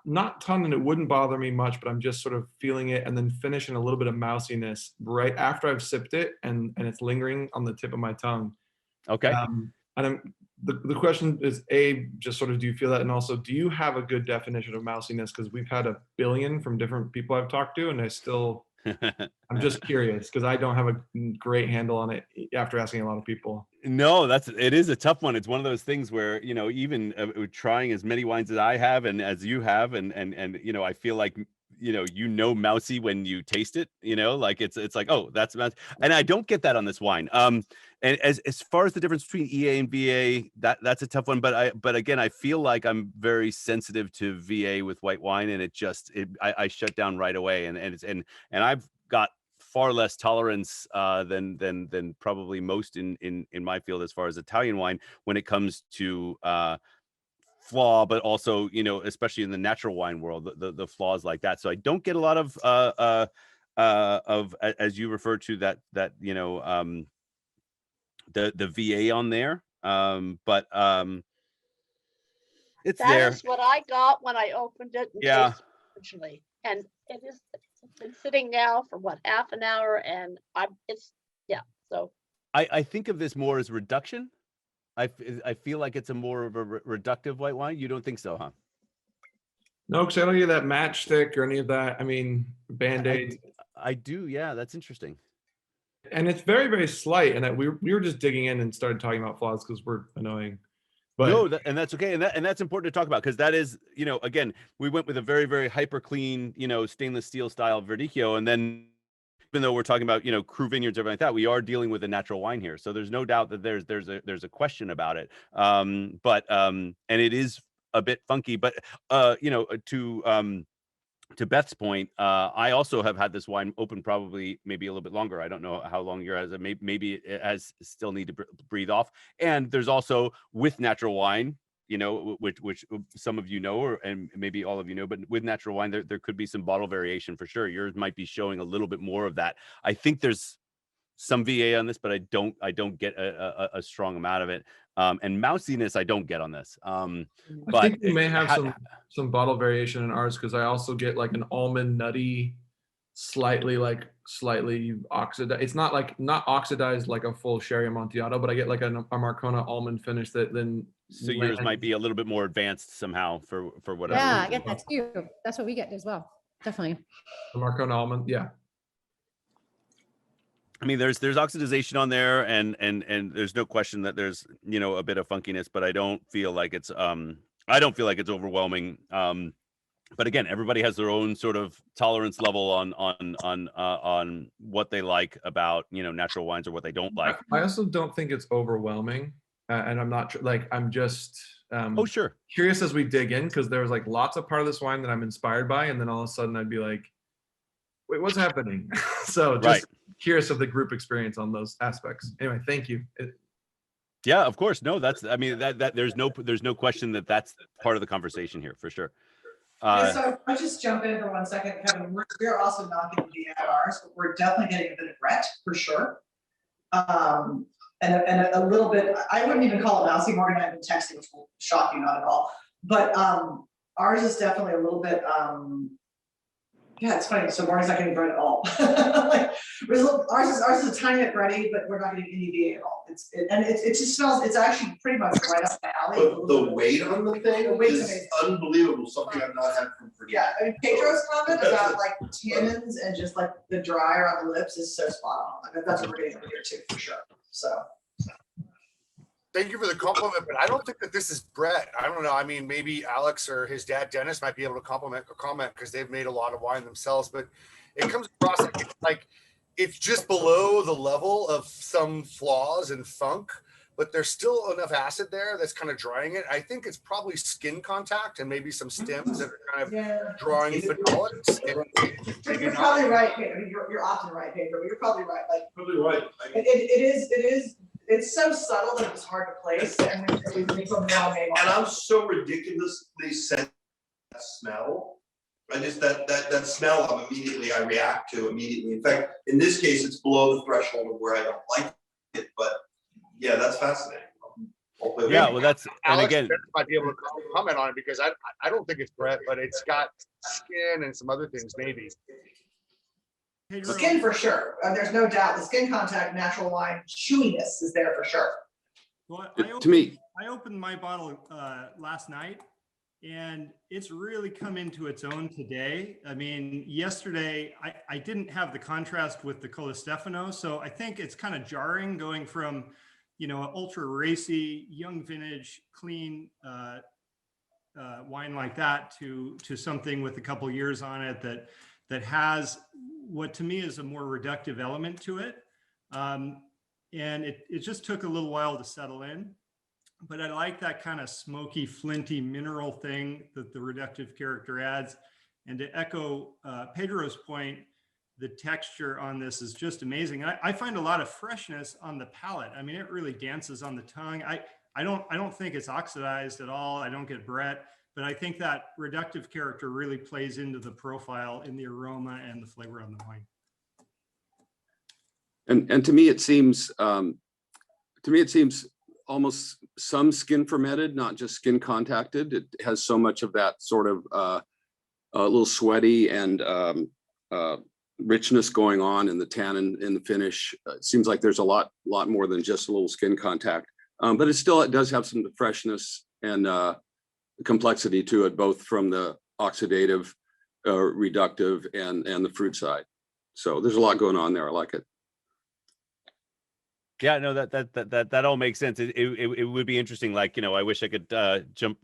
Not ton, and it wouldn't bother me much, but I'm just sort of feeling it, and then finishing a little bit of mousiness right after I've sipped it, and it's lingering on the tip of my tongue. Okay. And the question is, just sort of, do you feel that, and also, do you have a good definition of mousiness? Because we've had a billion from different people I've talked to, and I'm just curious because I don't have a great handle on it after asking a lot of people. No, it is a tough one. It's one of those things where, even trying as many wines as I have and as you have, and I feel like, mousy when you taste it, like it's like, oh, that's mousy. And I don't get that on this wine. And as far as the difference between EA and VA, that's a tough one. But again, I feel like I'm very sensitive to VA with white wine, and I shut down right away. And I've got far less tolerance than probably most in my field as far as Italian wine when it comes to flaw, but also especially in the natural wine world, the flaws like that. So I don't get a lot of as you refer to that the VA on there, but it's That there. is what I got when I opened it. Yeah. Originally, and it's been sitting now for half an hour, and so I think of this more as reduction. I feel like it's a more of a reductive white wine. You don't think so, huh? No, because I don't get that matchstick or any of that. I mean, Band-Aid. I do. Yeah, that's interesting. And it's very, very slight. And we were just digging in and started talking about flaws because we're annoying. But no, and that's okay, and that's important to talk about because that is, again, we went with a very, very hyper clean, stainless steel style Verdicchio, and then even though we're talking about Cru vineyards, everything like that, we are dealing with a natural wine here, so there's no doubt that there's a question about it, and it is a bit funky, but to Beth's point, I also have had this wine open probably maybe a little bit longer. I don't know how long yours has. Maybe it has still need to breathe off. And there's also with natural wine, which some of and maybe all of but with natural wine, there could be some bottle variation for sure. Yours might be showing a little bit more of that. I think there's some VA on this, but I don't get a strong amount of it. And mousiness, I don't get on this. I think we may have some bottle variation in ours because I also get like an almond nutty, slightly oxidized. It's not oxidized like a full Sherry Amontillado, but I get like a Marcona almond finish that then. So yours might be a little bit more advanced somehow for whatever. Yeah, I get that too. That's what we get as well. Definitely. The Marcona almond, yeah. I mean, there's oxidization on there, and there's no question that there's a bit of funkiness, but I don't feel like it's overwhelming. But again, everybody has their own sort of tolerance level on what they like about natural wines or what they don't like. I also don't think it's overwhelming, and I'm not I'm just sure, curious as we dig in because there was like lots of part of this wine that I'm inspired by, and then all of a sudden I'd be like, wait, what's happening? So just curious of the group experience on those aspects. Anyway, thank you. Yeah, of course. No, that there's no question that that's part of the conversation here for sure. So I'll just jump in for 1 second, Kevin. We're also not getting the ours, but we're definitely getting a bit of Brett for sure. And a little bit, I wouldn't even call it mousy. Morgan and I have been texting, which will shock you not at all. But Ours is definitely a little bit, yeah, it's funny, so Marty's not getting bread at all. Like, ours is a tiny bit bready, but we're not getting any VA at all. It just smells, it's actually pretty much right up my alley. But the weight on the thing The weight's is amazing. unbelievable, something I've not had from Verdicchio. Yeah, I mean, Pedro's comment about like tannins and just like the dryer on the lips is so spot on. Like, that's what we're getting over here too, for sure, so. Thank you for the compliment, but I don't think that this is Brett. I don't know. I mean, maybe Alex or his dad Dennis might be able to compliment or comment because they've made a lot of wine themselves. But it comes across like it's just below the level of some flaws and funk, but there's still enough acid there that's kind of drying it. I think it's probably skin contact and maybe some stems that are kind of drawing phenolics. You're probably right, Pedro. I mean, you're often right, Pedro, but you're probably right. Like, Probably right. it is. It's so subtle that it's hard to place, and we make something now. And I'm so ridiculously sensitive to that smell. I just that smell I react to immediately. In fact, in this case, it's below the threshold of where I don't like it. But yeah, that's fascinating. Yeah, well, that's and Alex again, might be able to comment on it because I don't think it's Brett, but it's got skin and some other things maybe. Skin for sure. There's no doubt. The skin contact, natural wine chewiness is there for sure. Well, I opened my bottle last night, and it's really come into its own today. I mean, yesterday I didn't have the contrast with the Cola Stefano, so I think it's kind of jarring going from, you know, an ultra racy, young vintage, clean wine like that to something with a couple years on it that has what to me is a more reductive element to it. And it just took a little while to settle in, but I like that kind of smoky, flinty mineral thing that the reductive character adds. And to echo Pedro's point, the texture on this is just amazing. I find a lot of freshness on the palate. I mean, it really dances on the tongue. I don't think it's oxidized at all. I don't get Brett. But I think that reductive character really plays into the profile in the aroma and the flavor of the wine. And to me, it seems almost some skin fermented, not just skin contacted. It has so much of that sort of a little sweaty and richness going on in the tannin in the finish. It seems like there's a lot more than just a little skin contact. But it does have some freshness and complexity to it, both from the oxidative, reductive, and the fruit side. So there's a lot going on there. I like it. Yeah, no, that all makes sense. It would be interesting. Like, you know, I wish I could jump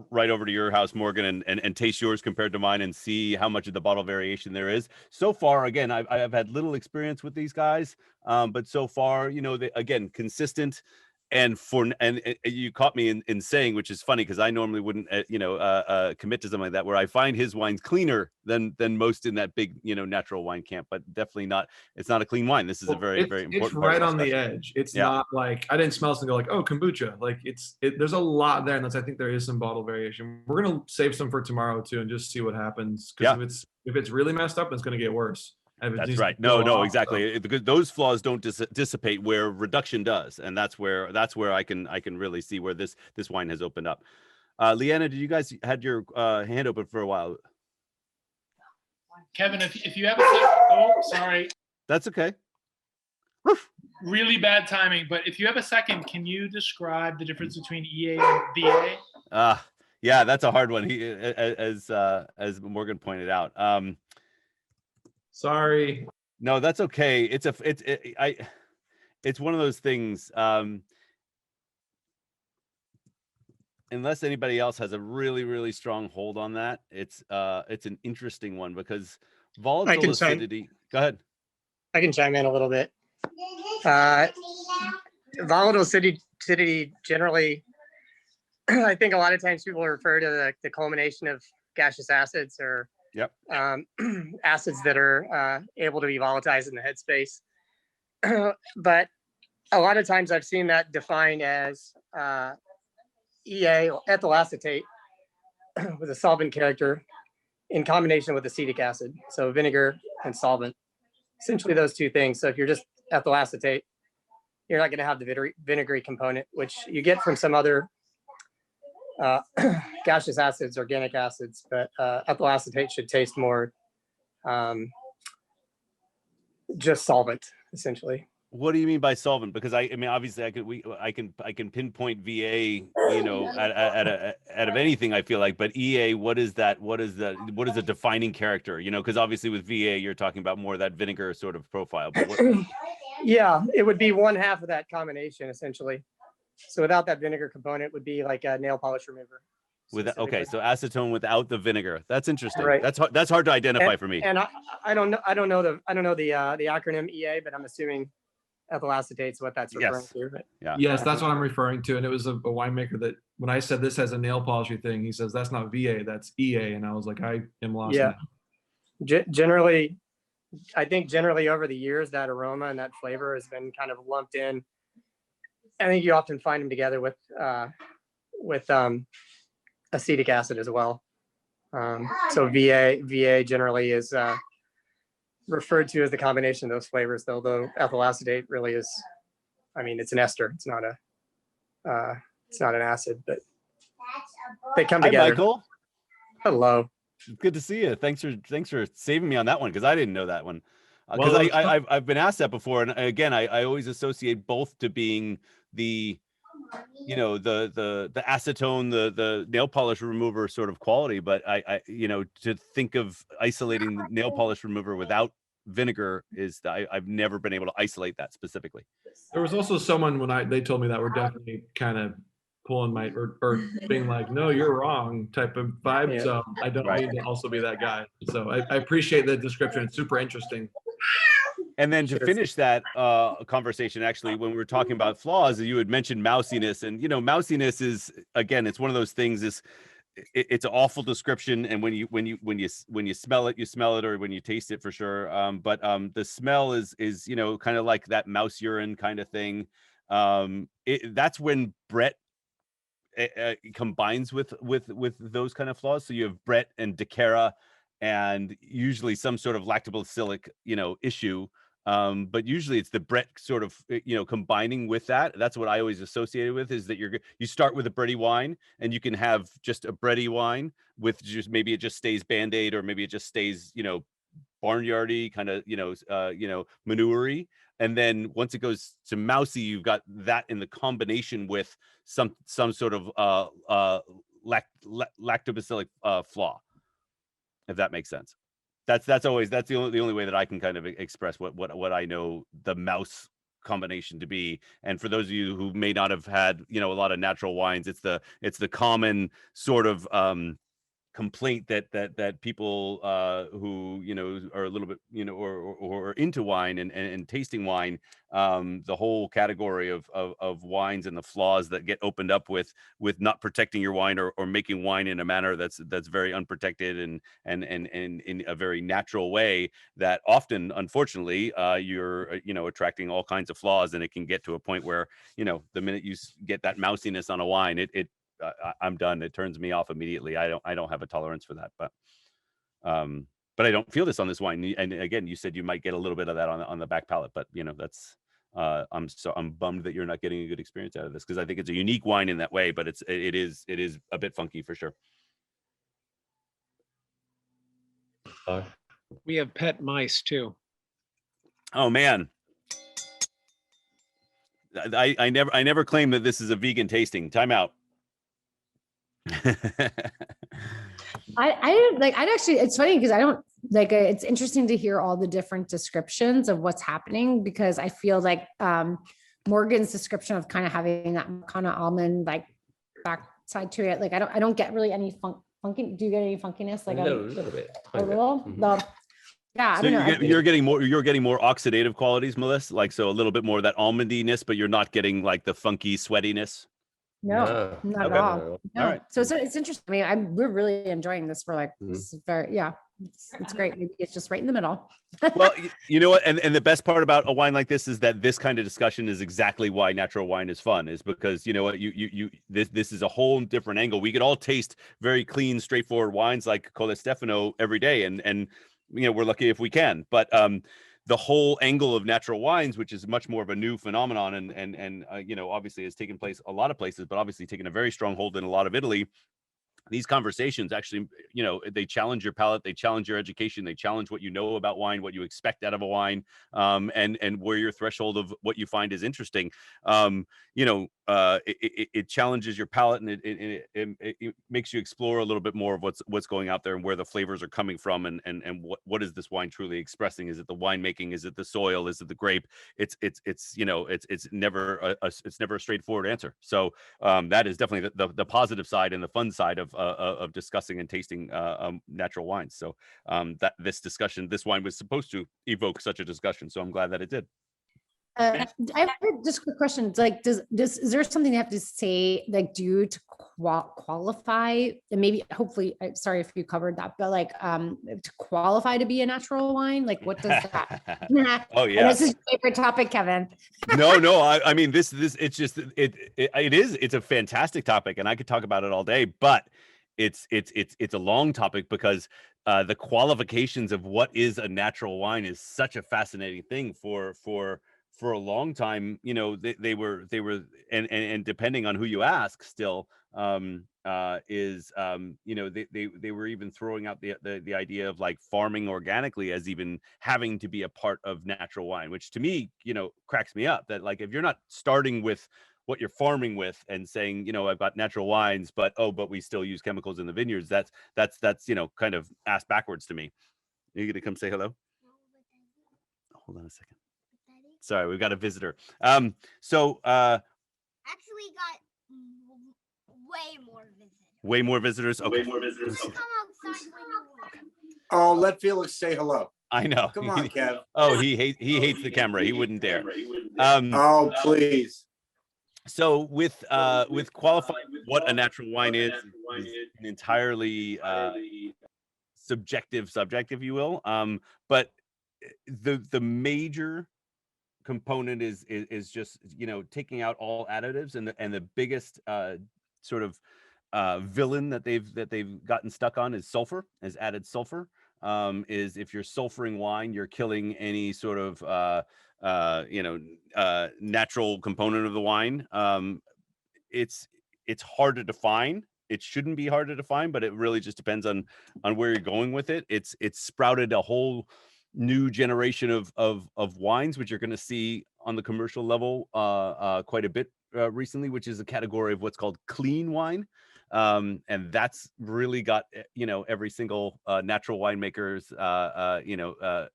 right over to your house, Morgan, and taste yours compared to mine and see how much of the bottle variation there is. So far, again, I've had little experience with these guys, but so far, you know, again, consistent. And you caught me in saying, which is funny because I normally wouldn't, commit to something like that, where I find his wines cleaner than most in that big, you know, natural wine camp, but definitely not. It's not a clean wine. This is a very important. It's right on the edge. It's not like I didn't smell this and go like, oh, kombucha. Like there's a lot there, and I think there is some bottle variation. We're gonna save some for tomorrow too, and just see what happens. Because if it's really messed up, it's gonna get worse. That's right. No, exactly. Because those flaws don't dissipate where reduction does, and that's where I can really see where this wine has opened up. Leanna, did you guys had your hand open for a while? Kevin, if you have a second, oh, sorry. That's okay. Really bad timing, but if you have a second, can you describe the difference between EA and VA? Yeah, that's a hard one. As Morgan pointed out. Sorry. No, that's okay. It's one of those things. Unless anybody else has a really, really strong hold on that, it's an interesting one because volatile acidity. Go ahead. I can chime in a little bit. Volatile acidity generally, I think a lot of times people refer to the culmination of gaseous acids or acids that are able to be volatilized in the headspace. But a lot of times I've seen that defined as EA, ethyl acetate, with a solvent character in combination with acetic acid. So vinegar and solvent, essentially those two things. So if you're just ethyl acetate, you're not going to have the vinegary component, which you get from some other gaseous acids, organic acids, but ethyl acetate should taste more just solvent, essentially. What do you mean by solvent? Because I mean, obviously, I can pinpoint VA, you know, out of anything. I feel like, but EA, what is that? What is a defining character? You know, because obviously with VA, you're talking about more of that vinegar sort of profile. But what... Yeah, it would be one half of that combination, essentially. So without that vinegar component, it would be like a nail polish remover. Okay, so acetone without the vinegar. That's interesting. Right. That's hard to identify for me. And I don't know the acronym EA, but I'm assuming ethyl acetate is what that's referring to. But yeah. Yes, that's what I'm referring to. And it was a winemaker that when I said this has a nail polishy thing, he says that's not VA, that's EA. And I was like, I am lost. Yeah. Generally, I think generally over the years that aroma and that flavor has been kind of lumped in. I think you often find them together with acetic acid as well. So VA generally is referred to as the combination of those flavors, though ethyl acetate really is, I mean, it's an ester. It's not an acid, but they come together. Hi, Michael. Hello. Good to see you. Thanks for saving me on that one, because I didn't know that one. Because I've been asked that before, and again, I always associate both to being the, you know, the acetone, the nail polish remover sort of quality, but I you know, to think of isolating the nail polish remover without vinegar is I've never been able to isolate that specifically. There was also someone when they told me that we're definitely kind of pulling my or being like, no, you're wrong type of vibe. Yeah. So I don't need to also be that guy. So I appreciate the description. It's super interesting. And then to finish that conversation, actually, when we were talking about flaws, you had mentioned mousiness, and you know, mousiness is, again, it's one of those things. It's an awful description, and when you smell it, you smell it, or when you taste it, for sure. But the smell is you know, kind of like that mouse urine kind of thing. That's when Brett combines with those kind of flaws. So you have Brett and DeCara, and usually some sort of lactobacillic, you know, issue. But usually it's the Brett sort of, you know, combining with that. That's what I always associated with, is that you start with a Bretty wine, and you can have just a Bretty wine with just, maybe it just stays Band-Aid, or maybe it just stays, you know, barnyardy kind of, you know, manure-y. And then once it goes to mousy, you've got that in the combination with some sort of lactobacillic flaw, if that makes sense. That's the only way that I can kind of express what I know the mouse combination to be. And for those of you who may not have had, you know, a lot of natural wines, it's the common sort of complaint that people who, you know, are a little bit, you know, or into wine and tasting wine, the whole category of wines and the flaws that get opened up with not protecting your wine, or making wine in a manner that's very unprotected and in a very natural way, that often, unfortunately, you're, you know, attracting all kinds of flaws, and it can get to a point where, you know, the minute you get that mousiness on a wine, I'm done. It turns me off immediately. I don't have a tolerance for that, but I don't feel this on this wine. And again, you said you might get a little bit of that on the back palate, but you know, that's I'm bummed that you're not getting a good experience out of this, because I think it's a unique wine in that way, but it is a bit funky for sure. We have pet mice too. Oh man. I never claimed that this is a vegan tasting. Time out. I'd actually, it's funny because I don't like, it's interesting to hear all the different descriptions of what's happening, because I feel like Morgan's description of kind of having that kind of almond like backside to it, like I don't get really any funky. Do you get any funkiness? Like a little bit. A little? Mm-hmm. Yeah, so I don't know. You're getting more oxidative qualities, Melissa, like, so a little bit more of that almondiness, but you're not getting like the funky sweatiness. No, not at all. No. All right. So it's interesting. I mean, we're really enjoying this. We're like, this is very, it's great. Maybe it's just right in the middle. Well, you know what? And the best part about a wine like this is that this kind of discussion is exactly why natural wine is fun, is because, you know what, this is a whole different angle. We could all taste very clean, straightforward wines like Colle Stefano every day. And, you know, we're lucky if we can, but, the whole angle of natural wines, which is much more of a new phenomenon, and you know, obviously has taken place a lot of places, but obviously taken a very strong hold in a lot of Italy. These conversations actually, you know, they challenge your palate, they challenge your education, they challenge what you know about wine, what you expect out of a wine, and where your threshold of what you find is interesting. You know, it challenges your palate, and it makes you explore a little bit more of what's going out there and where the flavors are coming from, and what is this wine truly expressing? Is it the winemaking? Is it the soil? Is it the grape? It's you know, it's never it's never a straightforward answer. So that is definitely the positive side and the fun side of discussing and tasting natural wines. So that this wine was supposed to evoke such a discussion. So I'm glad that it did. I have just a quick question. It's like, is there something you have to say, like, do you to qualify, and maybe, hopefully, I'm sorry if you covered that, but like, to qualify to be a natural wine, like, what does that? Oh yeah, this is your favorite topic, Kevin. no, I mean, this, it's just, it's a fantastic topic, and I could talk about it all day, but it's a long topic because the qualifications of what is a natural wine is such a fascinating thing for a long time. You know, they were and depending on who you ask still, you know, they were even throwing out the idea of like farming organically as even having to be a part of natural wine, which to me, you know, cracks me up, that like, if you're not starting with what you're farming with and saying, you know, I've got natural wines, but we still use chemicals in the vineyards, that's you know, kind of ass backwards to me. Are you gonna come say hello? Hold on a second. Sorry, we've got a visitor. Actually got way more visitors. Okay. Way more visitors. Come outside when you want. Oh, let Felix say hello. I know. Come on, Kev. Oh, he hates the camera. He wouldn't dare. Oh, please. So with qualifying what a natural wine is an entirely subjective subject, if you will. But the major component is just, you know, taking out all additives, and the biggest sort of villain that they've gotten stuck on is sulfur, is added sulfur. Is if you're sulfuring wine, you're killing any sort of you know, natural component of the wine. It's hard to define. It shouldn't be hard to define, but it really just depends on where you're going with it. It's sprouted a whole new generation of wines, which you're going to see on the commercial level quite a bit recently, which is a category of what's called clean wine. And that's really got, you know, every single natural winemakers you know,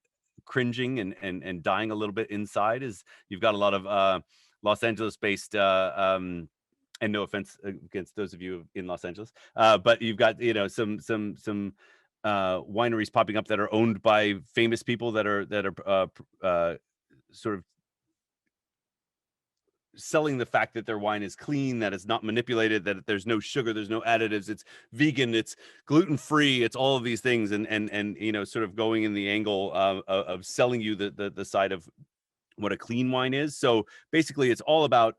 cringing and dying a little bit inside. Is you've got a lot of Los Angeles based and no offense against those of you in Los Angeles, but you've got, you know, some wineries popping up that are owned by famous people that are sort of selling the fact that their wine is clean, that it's not manipulated, that there's no sugar, there's no additives, it's vegan, it's gluten-free, it's all of these things, and you know, sort of going in the angle of selling you the side of what a clean wine is. So basically it's all about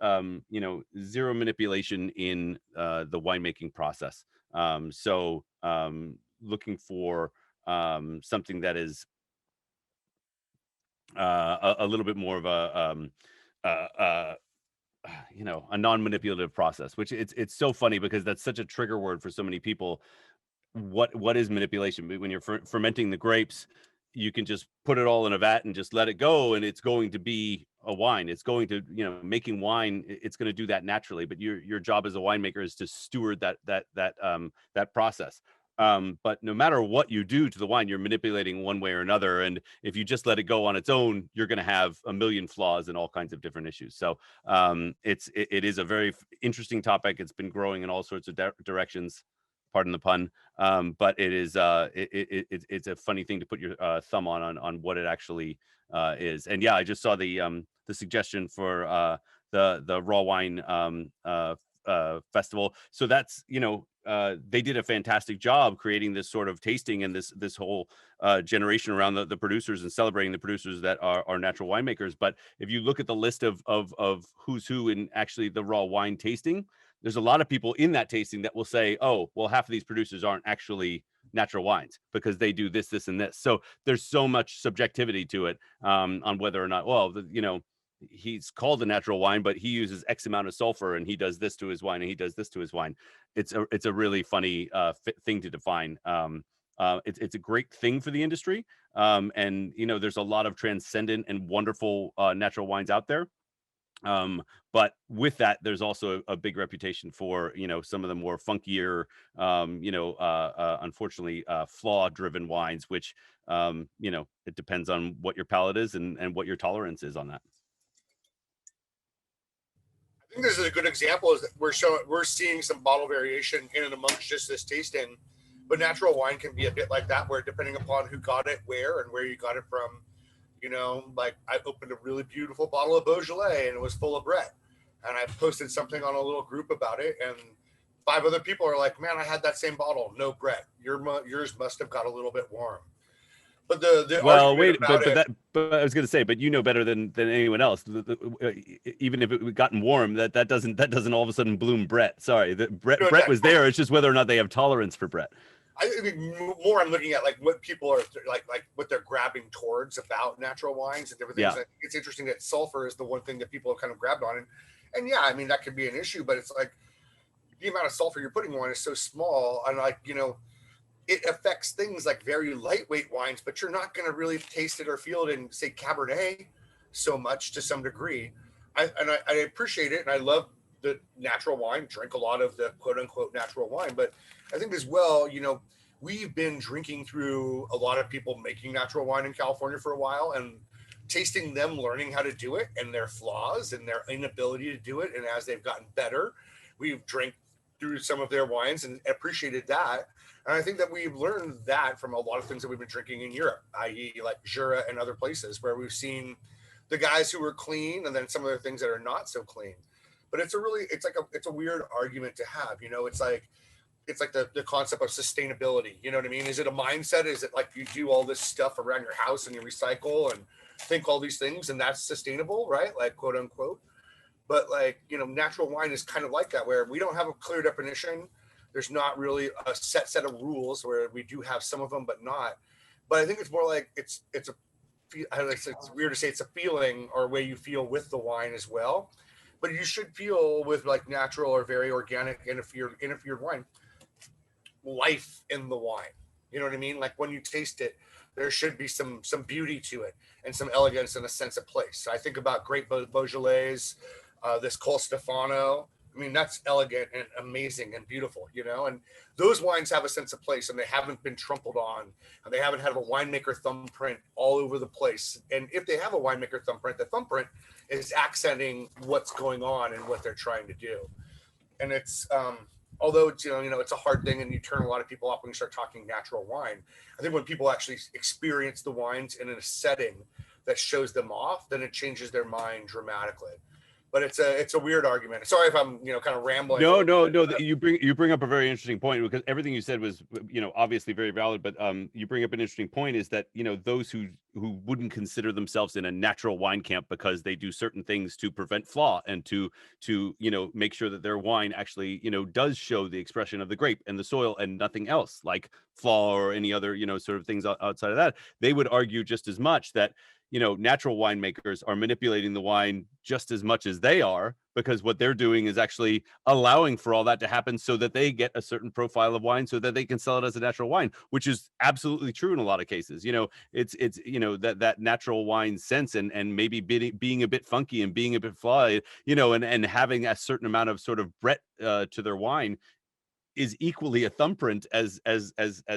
you know, zero manipulation in the winemaking process. Looking for something that is a little bit more of a you know, a non-manipulative process, which it's so funny because that's such a trigger word for so many people. What is manipulation? When you're fermenting the grapes, you can just put it all in a vat and just let it go, and it's going to be a wine. It's going to, you know, making wine, it's going to do that naturally, but your job as a winemaker is to steward that process. But no matter what you do to the wine, you're manipulating one way or another. And if you just let it go on its own, you're going to have a million flaws and all kinds of different issues. So it is a very interesting topic. It's been growing in all sorts of directions, pardon the pun. But it is it's a funny thing to put your thumb on what it actually is. And yeah, I just saw the suggestion for the raw wine festival. So that's, you know, they did a fantastic job creating this sort of tasting and this whole generation around the producers and celebrating the producers that are natural winemakers. But if you look at the list of who's who in actually the raw wine tasting, there's a lot of people in that tasting that will say, oh, well, half of these producers aren't actually natural wines because they do this, this, and this. So there's so much subjectivity to it on whether or not, well, he's called a natural wine, but he uses X amount of sulfur and he does this to his wine and he does this to his wine. It's a really funny thing to define. It's a great thing for the industry. And, there's a lot of transcendent and wonderful natural wines out there. But with that, there's also a big reputation for, some of the more funkier, unfortunately, flaw-driven wines, which, it depends on what your palate is and what your tolerance is on that. I think this is a good example is that we're seeing some bottle variation in and amongst just this tasting, but natural wine can be a bit like that, where depending upon who got it, where, and where you got it from, like I opened a really beautiful bottle of Beaujolais and it was full of Brett, and I posted something on a little group about it, and 5 other people are like, "Man, I had that same bottle, no Brett. Yours must have got a little bit warm." But well, wait, but I was going to say, but better than anyone else. Even if it gotten warm, that doesn't all of a sudden bloom Brett. Sorry, Brett was there. It's just whether or not they have tolerance for Brett. I think more I'm looking at like what people are like what they're grabbing towards about natural wines and different things. Yeah. It's interesting that sulfur is the one thing that people have kind of grabbed on, and yeah, I mean that could be an issue, but it's like the amount of sulfur you're putting on is so small, and like it affects things like very lightweight wines, but you're not going to really taste it or feel it in, say, Cabernet so much to some degree. I appreciate it, and I love the natural wine, drink a lot of the quote unquote natural wine, but I think as well, we've been drinking through a lot of people making natural wine in California for a while and tasting them, learning how to do it and their flaws and their inability to do it. And as they've gotten better, we've drank through some of their wines and appreciated that. And I think that we've learned that from a lot of things that we've been drinking in Europe, i.e. like Jura and other places where we've seen the guys who were clean and then some of the things that are not so clean. But it's a weird argument to have, it's like the concept of sustainability. You know what I mean? Is it a mindset? Is it like you do all this stuff around your house and you recycle and think all these things and that's sustainable, right? Like quote unquote. But like, natural wine is kind of like that, where we don't have a clear definition. There's not really a set of rules, where we do have some of them, but not. But I think it's more like it's weird to say it's a feeling or a way you feel with the wine as well. But you should feel with like natural or very organic interfered wine, life in the wine. You know what I mean? Like when you taste it, there should be some beauty to it and some elegance and a sense of place. So I think about great Beaujolais, this Col Stefano. I mean, that's elegant and amazing and beautiful, and those wines have a sense of place and they haven't been trampled on and they haven't had a winemaker thumbprint all over the place. And if they have a winemaker thumbprint, the thumbprint is accenting what's going on and what they're trying to do. And it's, although it's, it's a hard thing and you turn a lot of people off when you start talking natural wine. I think when people actually experience the wines in a setting that shows them off, then it changes their mind dramatically. But it's a weird argument. Sorry if I'm kind of rambling. No. You bring up a very interesting point, because everything you said was obviously very valid. But you bring up an interesting point, is that those who wouldn't consider themselves in a natural wine camp because they do certain things to prevent flaw and to make sure that their wine actually does show the expression of the grape and the soil and nothing else like flaw or any other sort of things outside of that. They would argue just as much that natural winemakers are manipulating the wine just as much as they are, because what they're doing is actually allowing for all that to happen so that they get a certain profile of wine so that they can sell it as a natural wine, which is absolutely true in a lot of cases. It's that natural wine sense and maybe being a bit funky and being a bit flawed, and having a certain amount of sort of Brett to their wine is equally a thumbprint as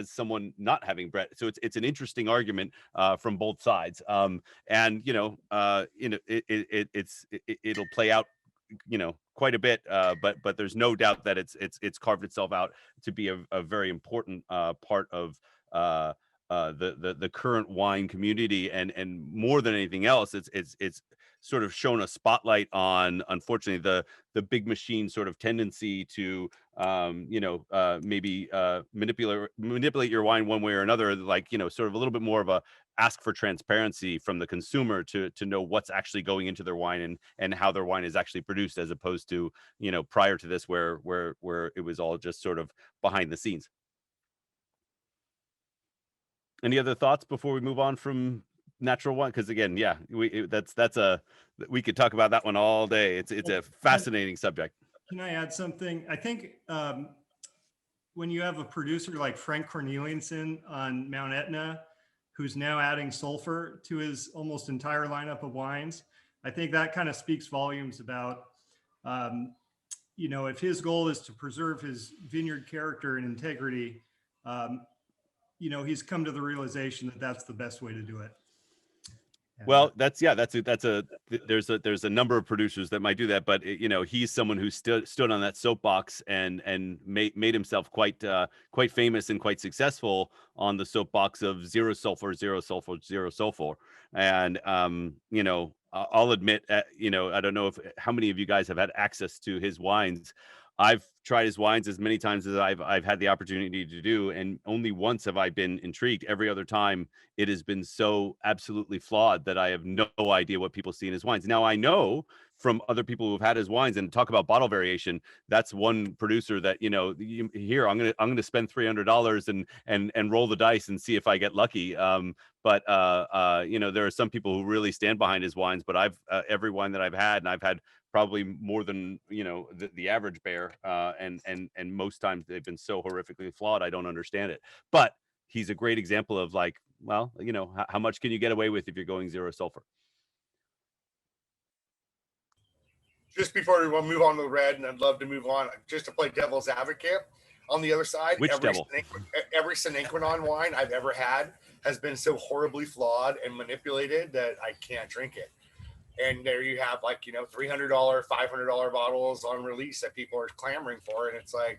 someone not having Brett. So it's an interesting argument from both sides. And it'll play out quite a bit, but there's no doubt that it's carved itself out to be a very important part of the current wine community, and more than anything else, it's sort of shown a spotlight on, unfortunately, the big machine sort of tendency to maybe manipulate your wine one way or another, like sort of a little bit more of a ask for transparency from the consumer to know what's actually going into their wine and how their wine is actually produced, as opposed to prior to this where it was all just sort of behind the scenes. Any other thoughts before we move on from natural wine? Because again, yeah, we could talk about that one all day. It's a fascinating subject. Can I add something? I think when you have a producer like Frank Corneliuson on Mount Etna, who's now adding sulfur to his almost entire lineup of wines, I think that kind of speaks volumes about, you know, if his goal is to preserve his vineyard character and integrity, you know, he's come to the realization that that's the best way to do it. Well, there's a number of producers that might do that, but you know, he's someone who stood on that soapbox and made himself quite famous and quite successful on the soapbox of zero sulfur, zero sulfur, zero sulfur. And you know, I'll admit, you know, I don't know how many of you guys have had access to his wines. I've tried his wines as many times as I've had the opportunity to do, and only once have I been intrigued. Every other time, it has been so absolutely flawed that I have no idea what people see in his wines. Now I know from other people who've had his wines, and talk about bottle variation. That's one producer that, you know, here I'm gonna spend $300 and roll the dice and see if I get lucky. But you know, there are some people who really stand behind his wines. But I've every wine that I've had, and I've had probably more than, you know, the average bear, and most times they've been so horrifically flawed I don't understand it. But he's a great example of, like, well, you know, how much can you get away with if you're going zero sulfur? Just before we move on to the red, and I'd love to move on, just to play devil's advocate on the other side. Which devil? Every Saint-Equinone wine I've ever had has been so horribly flawed and manipulated that I can't drink it. And there you have, like, you know, $300, $500 bottles on release that people are clamoring for. And it's like,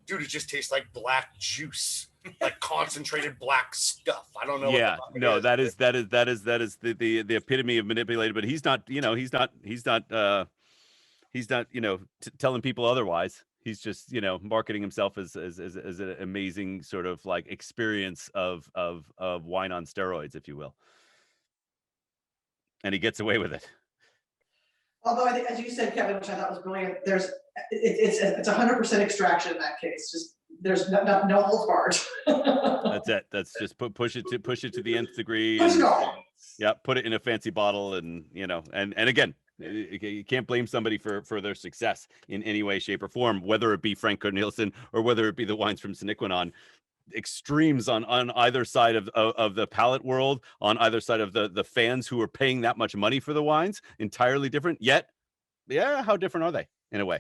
dude, it just tastes like black juice, like concentrated black stuff. I don't know. Yeah, what the no, is. that is the epitome of manipulated. But he's not, you know, he's not, you know, telling people otherwise. He's just, you know, marketing himself as an amazing sort of like experience of wine on steroids, if you will. And he gets away with it. Although I think, as you said, Kevin, which I thought was brilliant, it's 100% extraction in that case. Just there's no holds barred. That's it. That's just push it to the nth degree. Push it all. Yeah, put it in a fancy bottle, and you know, and again, you can't blame somebody for their success in any way, shape, or form, whether it be Frank Corneliuson or whether it be the wines from Saint-Equinone. Extremes on either side of the palate world, on either side of the fans who are paying that much money for the wines, entirely different. Yet, yeah, how different are they in a way?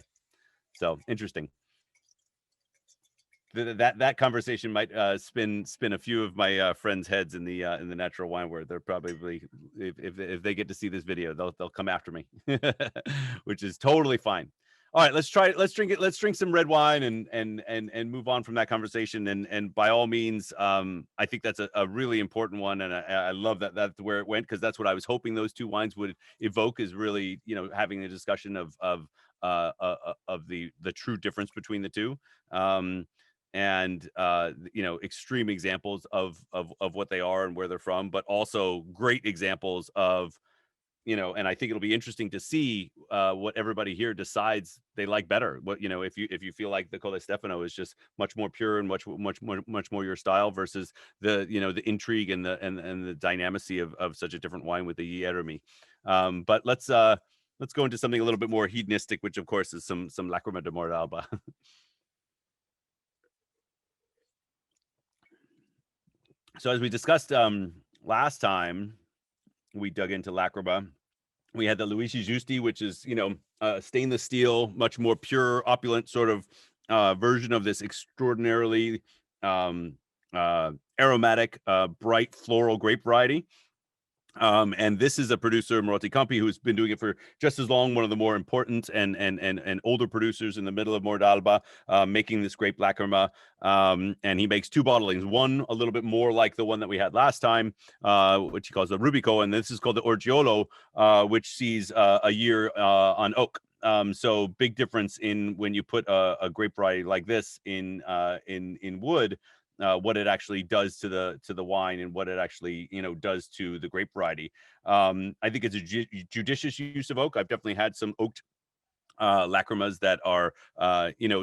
So interesting. That conversation might spin a few of my friends' heads in the natural wine world. They're probably, if they get to see this video, they'll come after me, which is totally fine. All right, let's drink it. Let's drink some red wine and move on from that conversation. And by all means, I think that's a really important one, and I love that's where it went, because that's what I was hoping those two wines would evoke, is really, you know, having a discussion of the true difference between the two. And you know, extreme examples of what they are and where they're from, but also great examples of, you know, and I think it'll be interesting to see what everybody here decides they like better. What, you know, if you feel like the Col Stefano is just much more pure and much more your style, versus the, you know, the intrigue and the dynamicy of such a different wine with the Jeremy. But let's go into something a little bit more hedonistic, which of course is some Lacrima De Morale. So as we discussed last time we dug into Lacrima, we had the Luigi Giusti, which is, you know, stainless steel, much more pure, opulent sort of version of this extraordinarily aromatic, bright floral grape variety. And this is a producer, Marotti Campi, who's been doing it for just as long, one of the more important and older producers in the middle of Mordalba, making this grape Lacrima. And he makes two bottlings, one a little bit more like the one that we had last time, which he calls the Rubico, and this is called the Orgiolo, which sees a year on oak. So big difference in when you put a grape variety like this in wood. What it actually does to the wine, and what it actually, you know, does to the grape variety. I think it's a judicious use of oak. I've definitely had some oaked lacrimas that are,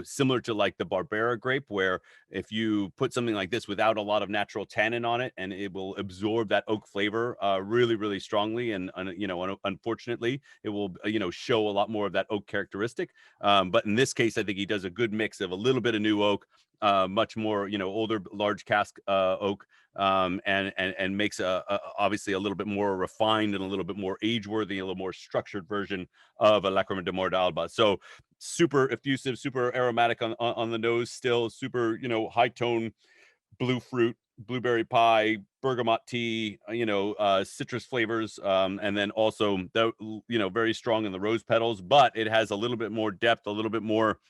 similar to like the Barbera grape, where if you put something like this without a lot of natural tannin on it, and it will absorb that oak flavor really, really strongly. And, unfortunately, it will, show a lot more of that oak characteristic. But in this case, I think he does a good mix of a little bit of new oak, much more, older, large cask oak, and makes obviously a little bit more refined and a little bit more age-worthy, a little more structured version of a Lacrima De Morale. So super effusive, super aromatic on the nose, still super, high tone, blue fruit, blueberry pie, bergamot tea, citrus flavors, and then also the, very strong in the rose petals, but it has a little bit more depth, a little bit more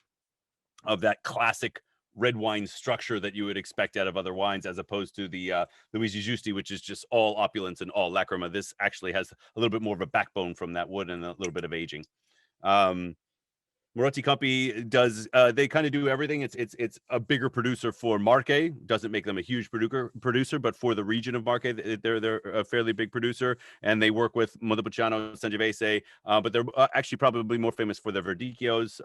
of that classic red wine structure that you would expect out of other wines, as opposed to the Luigi Giusti, which is just all opulence and all lacrima. This actually has a little bit more of a backbone from that wood and a little bit of aging. Moretti Campi does, they kind of do everything. It's a bigger producer for Marche, doesn't make them a huge producer, but for the region of Marche, they're a fairly big producer, and they work with Montepulciano, Sangiovese, but they're actually probably more famous for their Verdicchios.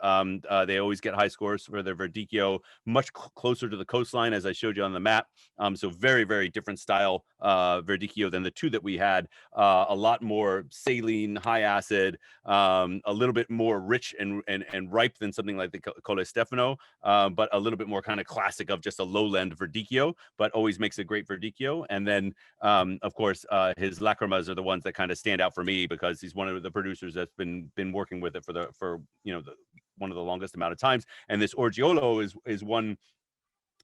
They always get high scores for their Verdicchio, much closer to the coastline, as I showed you on the map. So very, very different style Verdicchio than the two that we had. A lot more saline, high acid, a little bit more rich and ripe than something like the Colle Stefano, but a little bit more kind of classic of just a lowland Verdicchio, but always makes a great Verdicchio. And then, of course, his Lacrimas are the ones that kind of stand out for me, because he's one of the producers that's been working with it for one of the longest amount of times. And this Orgiolo is one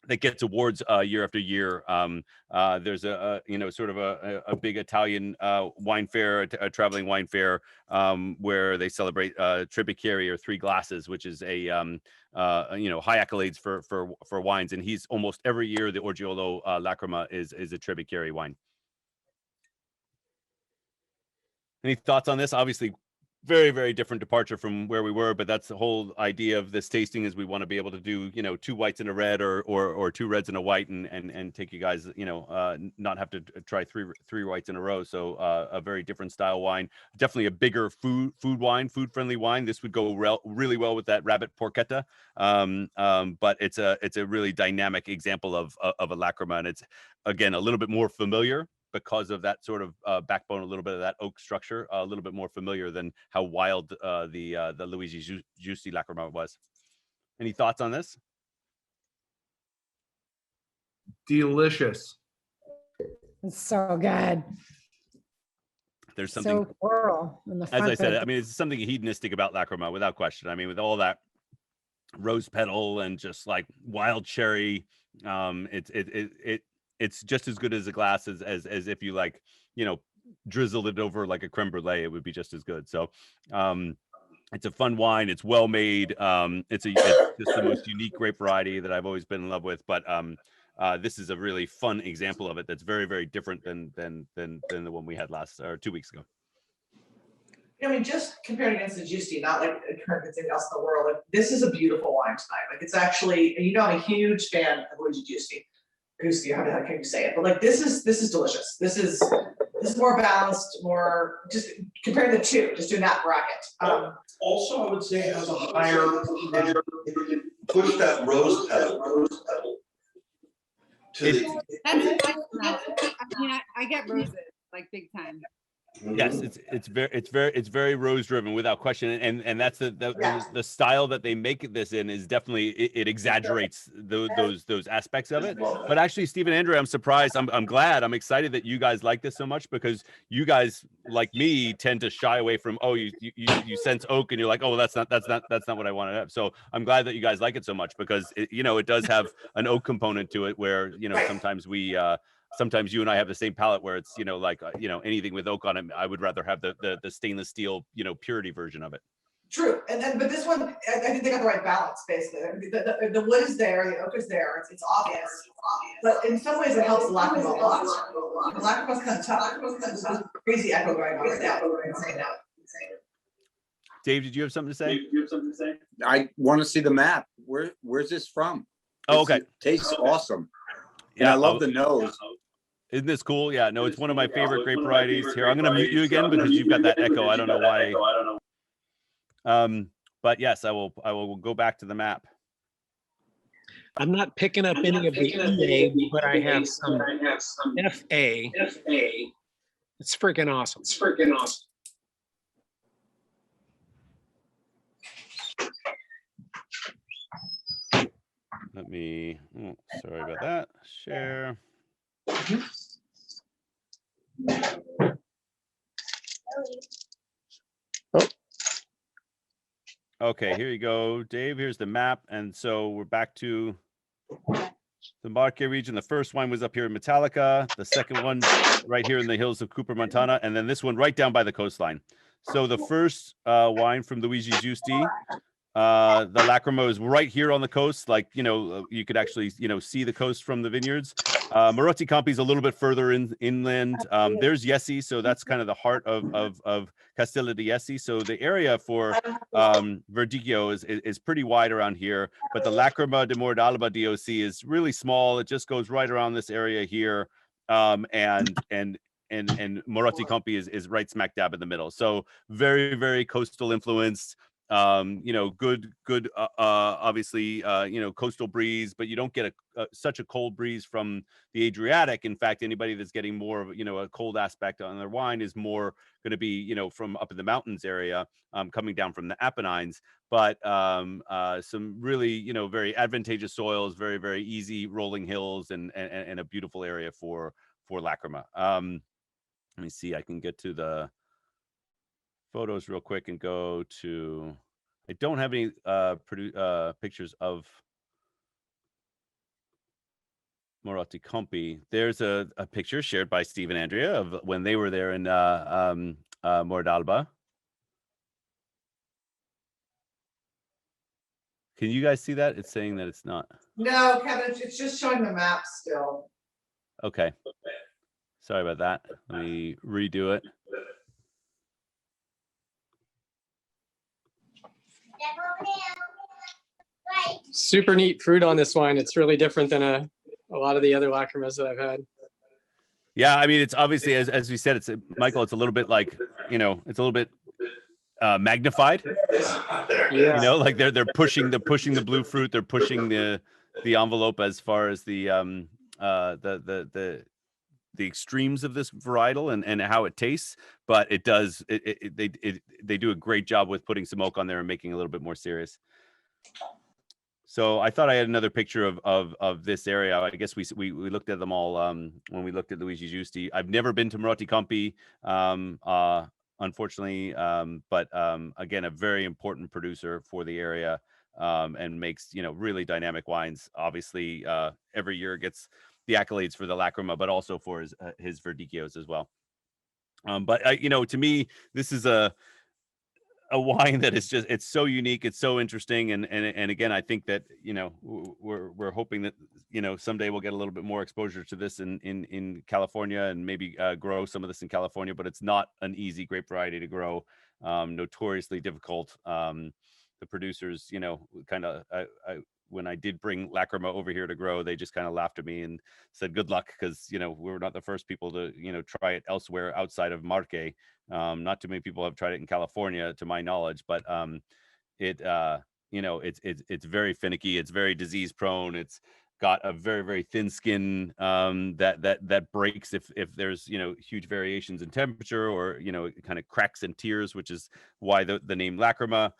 that gets awards year after year. There's a sort of a big Italian wine fair, a traveling wine fair, where they celebrate Tre Bicchieri, or three glasses, which is a high accolades for wines. And he's almost every year, the Orgiolo Lacrima is a Tre Bicchieri wine. Any thoughts on this? Obviously, very, very different departure from where we were, but that's the whole idea of this tasting, is we want to be able to do, two whites and a red, or two reds and a white, and take you guys, not have to try three whites in a row. So a very different style wine, definitely a bigger food friendly wine. This would go really well with that rabbit porchetta. But it's a really dynamic example of a Lacrima, and it's, again, a little bit more familiar, because of that sort of backbone, a little bit of that oak structure, a little bit more familiar than how wild the Luigi Giusti Lacrima was. Any thoughts on this? Delicious. It's so good. There's something so floral in the front. As I said, I mean, it's something hedonistic about Lacrima, without question. I mean, with all that rose petal and just like wild cherry, it's just as good as a glass as if you drizzled it over like a creme brulee. It would be just as good. So it's a fun wine. It's well made. It's just the most unique grape variety that I've always been in love with. But this is a really fun example of it. That's very, very different than the one we had 2 weeks ago. I mean, just compared against the Giusti, not like anything else in the world. Like, this is a beautiful wine tonight. Like, it's actually, I'm a huge fan of Luigi Giusti. How can you say it? But like, this is delicious. This is more balanced, more just comparing the two, just doing that bracket. Also, I would say it has a higher push that rose petal to the. I get roses like big time. Yes, it's very rose driven, without question, and that's the style that they make this in is definitely it exaggerates those aspects of it. But actually, Stephen, Andrew, I'm surprised. I'm glad. I'm excited that you guys like this so much, because you guys, like me, tend to shy away from, you sense oak and you're like, that's not what I want to have. So I'm glad that you guys like it so much, because it does have an oak component to it, where sometimes you and I have the same palate, where it's anything with oak on it, I would rather have the stainless steel purity version of it. True, but this one, I think they got the right balance. Basically, the wood is there, the oak is there. It's obvious, but in some ways it helps the Lacrima a lot. The Lacrima's kind of tough. There's crazy echo going on right now. Dave, did you have something to say? I want to see the map. Where's this from? Oh, okay. It tastes awesome. Yeah, and I love the nose. Isn't this cool? Yeah, no, it's one of my favorite grape varieties. Here, I'm going to mute you again because you've got that echo. I don't know why. But yes, I will go back to the map. I'm not picking up any of the EA, but I have some FA. It's freaking awesome. Let me, oh, sorry about that. Share. Okay, here you go, Dave. Here's the map. And so we're back to the Marche region. The first wine was up here in Metallica. The second one right here in the hills of Cooper, Montana. And then this one right down by the coastline. So the first wine from Luigi Giusti, the Lacrima is right here on the coast. Like, you know, you could actually, you know, see the coast from the vineyards. Marotti Campi is a little bit further inland. There's Jesi, so that's kind of the heart of Castello di Jesi. So the area for Verdicchio is pretty wide around here, but the Lacrima De Morale DOC is really small. It just goes right around this area here, and Marotti Campi is right smack dab in the middle. So very, very coastal influenced. You know, good, obviously, you know, coastal breeze, but you don't get such a cold breeze from the Adriatic. In fact, anybody that's getting more of, you know, a cold aspect on their wine is more going to be, you know, from up in the mountains area, coming down from the Apennines. But some really, you know, very advantageous soils, very, very easy rolling hills, and a beautiful area for Lacrima. Let me see, I can get to the photos real quick and go to, I don't have any pictures of Marotti Campi. There's a picture shared by Steve and Andrea of when they were there in Mordalba. Can you guys see that? It's saying that it's not. No, Kevin, it's just showing the map still. Okay. Sorry about that. Let me redo it. Super neat fruit on this wine. It's really different than a lot of the other Lacrimas that I've had. Yeah, I mean, it's obviously, as we said, it's Michael, it's a little bit like, you know, it's a little bit magnified. Yeah. You know, like they're pushing the blue fruit, they're pushing the envelope as far as the extremes of this varietal and how it tastes, but it does they do a great job with putting some oak on there and making it a little bit more serious. So I thought I had another picture of this area. I guess we looked at them all when we looked at Luigi Giusti. I've never been to Marotti Campi, unfortunately, but again, a very important producer for the area, and makes, you know, really dynamic wines. Obviously, every year gets the accolades for the Lacrima, but also for his Verdicchios as well. But you know, to me, this is a wine that is just, it's so unique, it's so interesting, and again, I think that, you know, we're hoping that, you know, someday we'll get a little bit more exposure to this in California, and maybe grow some of this in California. But it's not an easy grape variety to grow, notoriously difficult. The producers, you know, kind of, when I did bring Lacrima over here to grow, they just kind of laughed at me and said, good luck, because, you know, we're not the first people to, you know, try it elsewhere outside of Marche. Not too many people have tried it in California, to my knowledge, but it, you know, it's very finicky, it's very disease prone, it's got a very, very thin skin that breaks if there's, you know, huge variations in temperature, or, you know, it kind of cracks and tears, which is why the name Lacrima.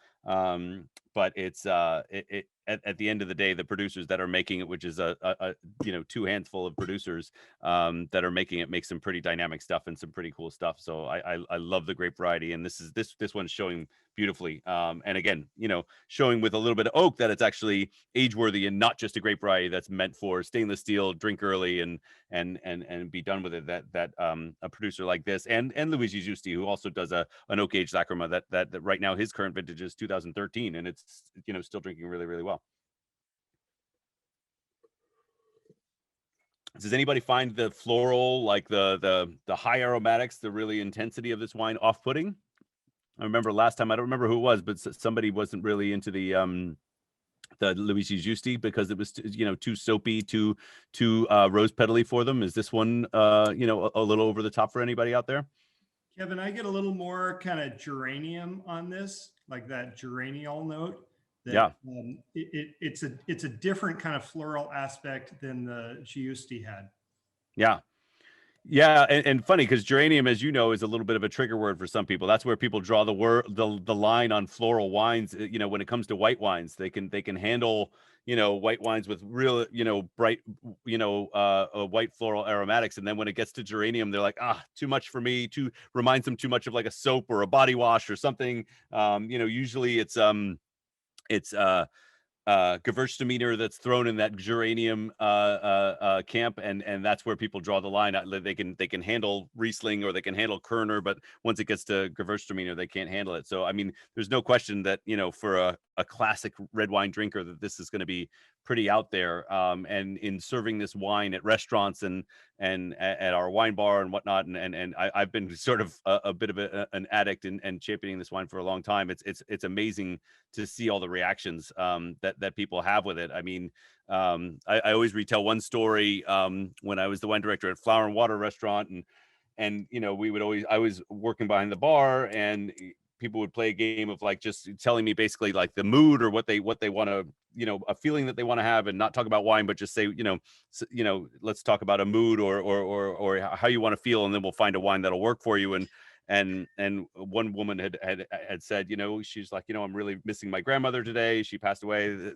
But it's at the end of the day, the producers that are making it, which is a you know, two handful of producers that are making it, make some pretty dynamic stuff and some pretty cool stuff. So I love the grape variety, and this one's showing beautifully. And again, you know, showing with a little bit of oak that it's actually age worthy and not just a grape variety that's meant for stainless steel, drink early and be done with it. That a producer like this and Luigi Giusti, who also does an oak aged Lacrima that right now his current vintage is 2013, and it's, you know, still drinking really, really well. Does anybody find the floral, like the high aromatics, the really intensity of this wine off-putting? I remember last time, I don't remember who it was, but somebody wasn't really into the Luigi Giusti because it was, you know, too soapy, too rose petally for them. Is this one, you know, a little over the top for anybody out there? Kevin, I get a little more kind of geranium on this, like that geraniol note. That, Yeah. It's a different kind of floral aspect than the Giusti had. Yeah. Yeah, and funny because geranium, as you know, is a little bit of a trigger word for some people. That's where people draw the line on floral wines. When it comes to white wines, they can handle white wines with real bright white floral aromatics, and then when it gets to geranium, they're like, too much for me. Too reminds them too much of like a soap or a body wash or something. Usually it's Gewürztraminer that's thrown in that geranium camp, and that's where people draw the line. They can handle Riesling or they can handle Kerner, but once it gets to Gewürztraminer, they can't handle it. So I mean, there's no question that for a classic red wine drinker, that this is going to be pretty out there. And in serving this wine at restaurants and at our wine bar and whatnot, and I've been sort of a bit of an addict and championing this wine for a long time. It's amazing to see all the reactions that people have with it. I mean, I always retell one story when I was the wine director at Flower and Water restaurant, and I was working behind the bar, and people would play a game of like just telling me basically like the mood or what they want to, a feeling that they want to have, and not talk about wine, but just say, let's talk about a mood or how you want to feel, and then we'll find a wine that'll work for you. And one woman had said, she's like, I'm really missing my grandmother today. She passed away,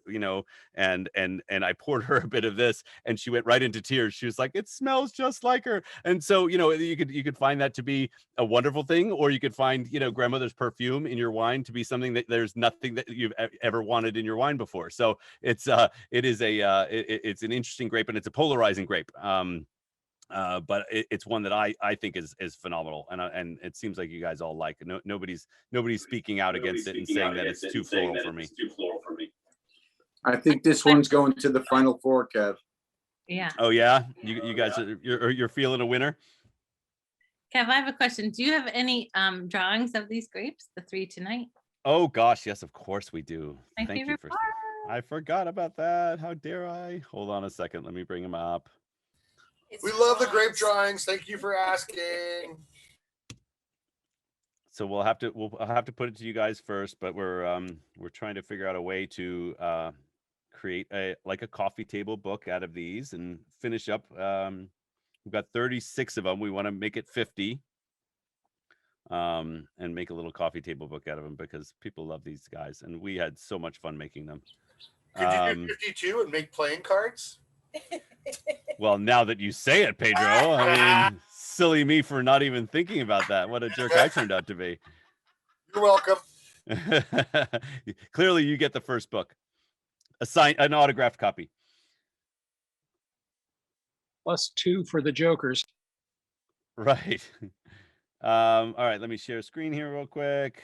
and I poured her a bit of this, and she went right into tears. She was like, it smells just like her. And so, you could find that to be a wonderful thing, or you could find, grandmother's perfume in your wine to be something that there's nothing that you've ever wanted in your wine before. So it's an interesting grape, and it's a polarizing grape. But it's one that I think is phenomenal, and it seems like you guys all like it. Nobody's speaking out against it and saying that it's too floral for me. I think this one's going to the final four, Kev. Yeah. Oh yeah, you guys you're feeling a winner. Kev, I have a question. Do you have any drawings of these grapes, the 3 tonight? Oh gosh, yes, of course we do. My Thank you favorite for. part. I forgot about that. How dare I? Hold on a second. Let me bring them up. We love the grape drawings. Thank you for asking. So I'll have to put it to you guys first, but we're trying to figure out a way to create a coffee table book out of these and finish up. We've got 36 of them. We want to make it 50. And make a little coffee table book out of them because people love these guys, and we had so much fun making them. Could you do 52 and make playing cards? Well, now that you say it, Pedro, I mean, silly me for not even thinking about that. What a jerk I turned out to be. You're welcome. Clearly, you get the first book, an autographed copy. +2 for the jokers. Right. All right, let me share a screen here real quick.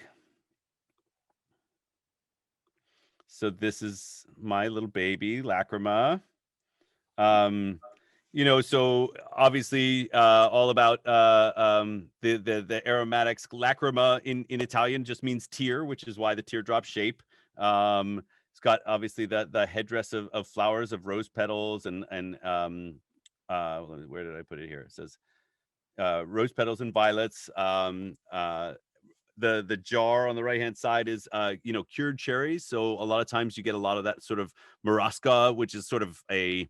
So this is my little baby, Lacrima. So obviously all about the aromatics. Lacrima in Italian just means tear, which is why the teardrop shape. It's got obviously the headdress of flowers, of rose petals, and where did I put it here? It says rose petals and violets. The jar on the right hand side is cured cherries. So a lot of times you get a lot of that sort of marasca, which is sort of a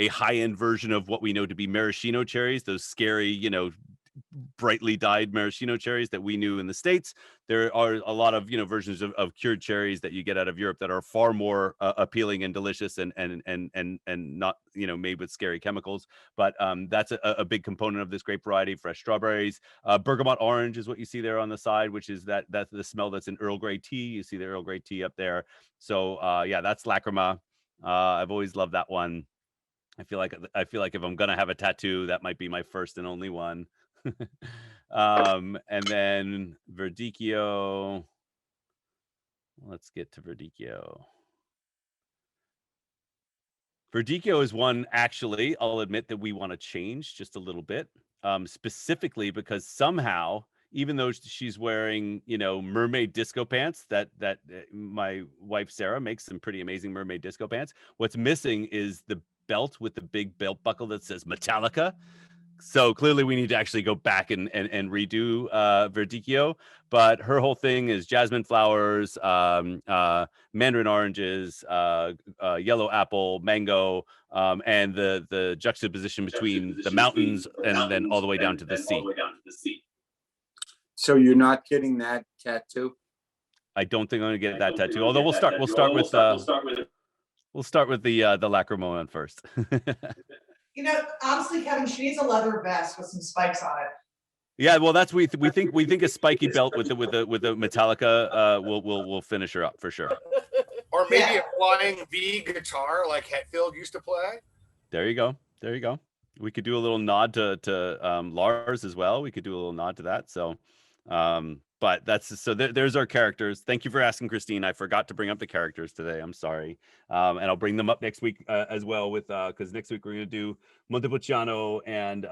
high-end version of what we know to be maraschino cherries, those scary, brightly dyed maraschino cherries that we knew in the States. There are a lot of versions of cured cherries that you get out of Europe that are far more appealing and delicious and not made with scary chemicals. But that's a big component of this grape variety. Fresh strawberries, bergamot orange is what you see there on the side, which is that's the smell that's in Earl Grey tea. You see the Earl Grey tea up there. So yeah, that's Lacrima. I've always loved that one. I feel like if I'm gonna have a tattoo, that might be my first and only one. And then Verdicchio. Let's get to Verdicchio. Verdicchio is one, actually, I'll admit that we want to change just a little bit, specifically because somehow, even though she's wearing, mermaid disco pants, that my wife Sarah makes some pretty amazing mermaid disco pants. What's missing is the belt with the big belt buckle that says Metallica. So clearly we need to actually go back and redo Verdicchio, but her whole thing is jasmine flowers, mandarin oranges, yellow apple, mango, and the juxtaposition between the mountains and then all the way down to the sea. So you're not getting that tattoo? I don't think I'm gonna get that tattoo. Although we'll start with the Lacrima one first. You know, honestly, Kevin, she needs a leather vest with some spikes on it. Yeah, well, that's we think a spiky belt with the Metallica will finish her up for sure. Or maybe a flying V guitar like Hetfield used to play. There you go. There you go. We could do a little nod to Lars as well. We could do a little nod to that. So, but there's our characters. Thank you for asking, Christine. I forgot to bring up the characters today. I'm sorry. And I'll bring them up next week as well with because next week we're going to do Montepulciano and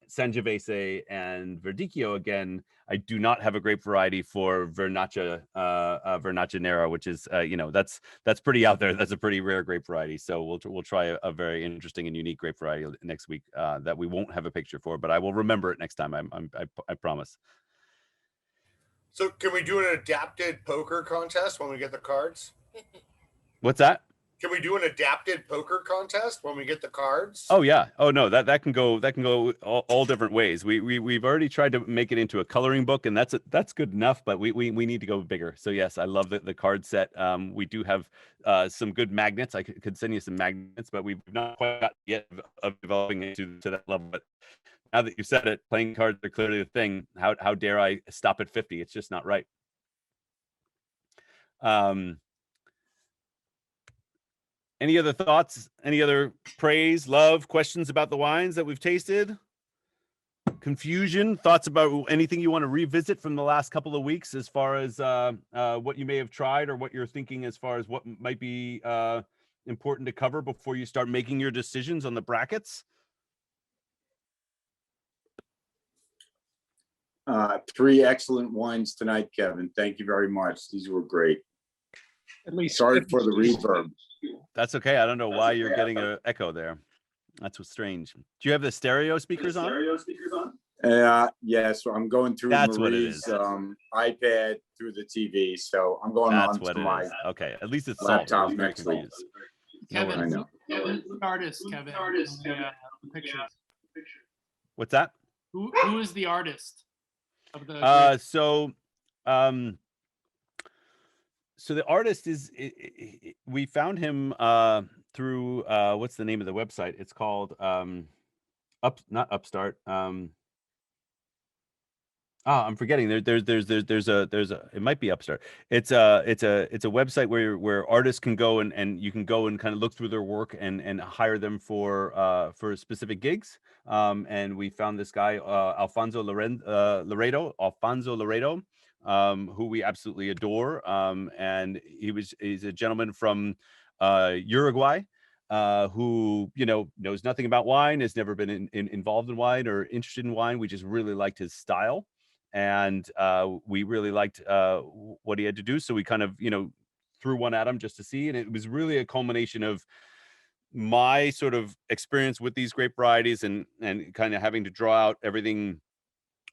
Sangiovese and Verdicchio again. I do not have a grape variety for Vernaccia Nera, which is that's pretty out there. That's a pretty rare grape variety. So we'll try a very interesting and unique grape variety next week that we won't have a picture for, but I will remember it next time. I promise. So can we do an adapted poker contest when we get the cards? What's that? Can we do an adapted poker contest when we get the cards? Oh yeah. Oh no, that can go all different ways. We've already tried to make it into a coloring book, and that's good enough, but we need to go bigger. So yes, I love the card set. We do have some good magnets. I could send you some magnets, but we've not quite got yet of developing it to that level. But now that you said it, playing cards are clearly the thing. How dare I stop at 50? It's just not right. Any other thoughts? Any other praise, love, questions about the wines that we've tasted? Confusion, thoughts about anything you want to revisit from the last couple of weeks as far as what you may have tried or what you're thinking as far as what might be important to cover before you start making your decisions on the brackets? 3 excellent wines tonight, Kevin. Thank you very much. These were great. At least sorry for the reverb. That's okay. I don't know why you're getting an echo there. That's what's strange. Do you have the stereo speakers on? Yeah, so I'm going through Marie's iPad through the TV. So I'm going on to my okay. At least it's laptop solved. next week. Kevin, I know. who's the artist, Kevin? The pictures. What's that? Who is the artist of the? So the artist is we found him through what's the name of the website? It's called not Upstart. I'm forgetting. There's a it might be Upstart. It's a website where artists can go and you can go and kind of look through their work and hire them for specific gigs. And we found this guy Alfonso Laredo, who we absolutely adore. And he's a gentleman from Uruguay. Who knows nothing about wine, has never been involved in wine or interested in wine. We just really liked his style, and we really liked what he had to do. So we kind of threw one at him just to see, and it was really a culmination of my sort of experience with these grape varieties and kind of having to draw out everything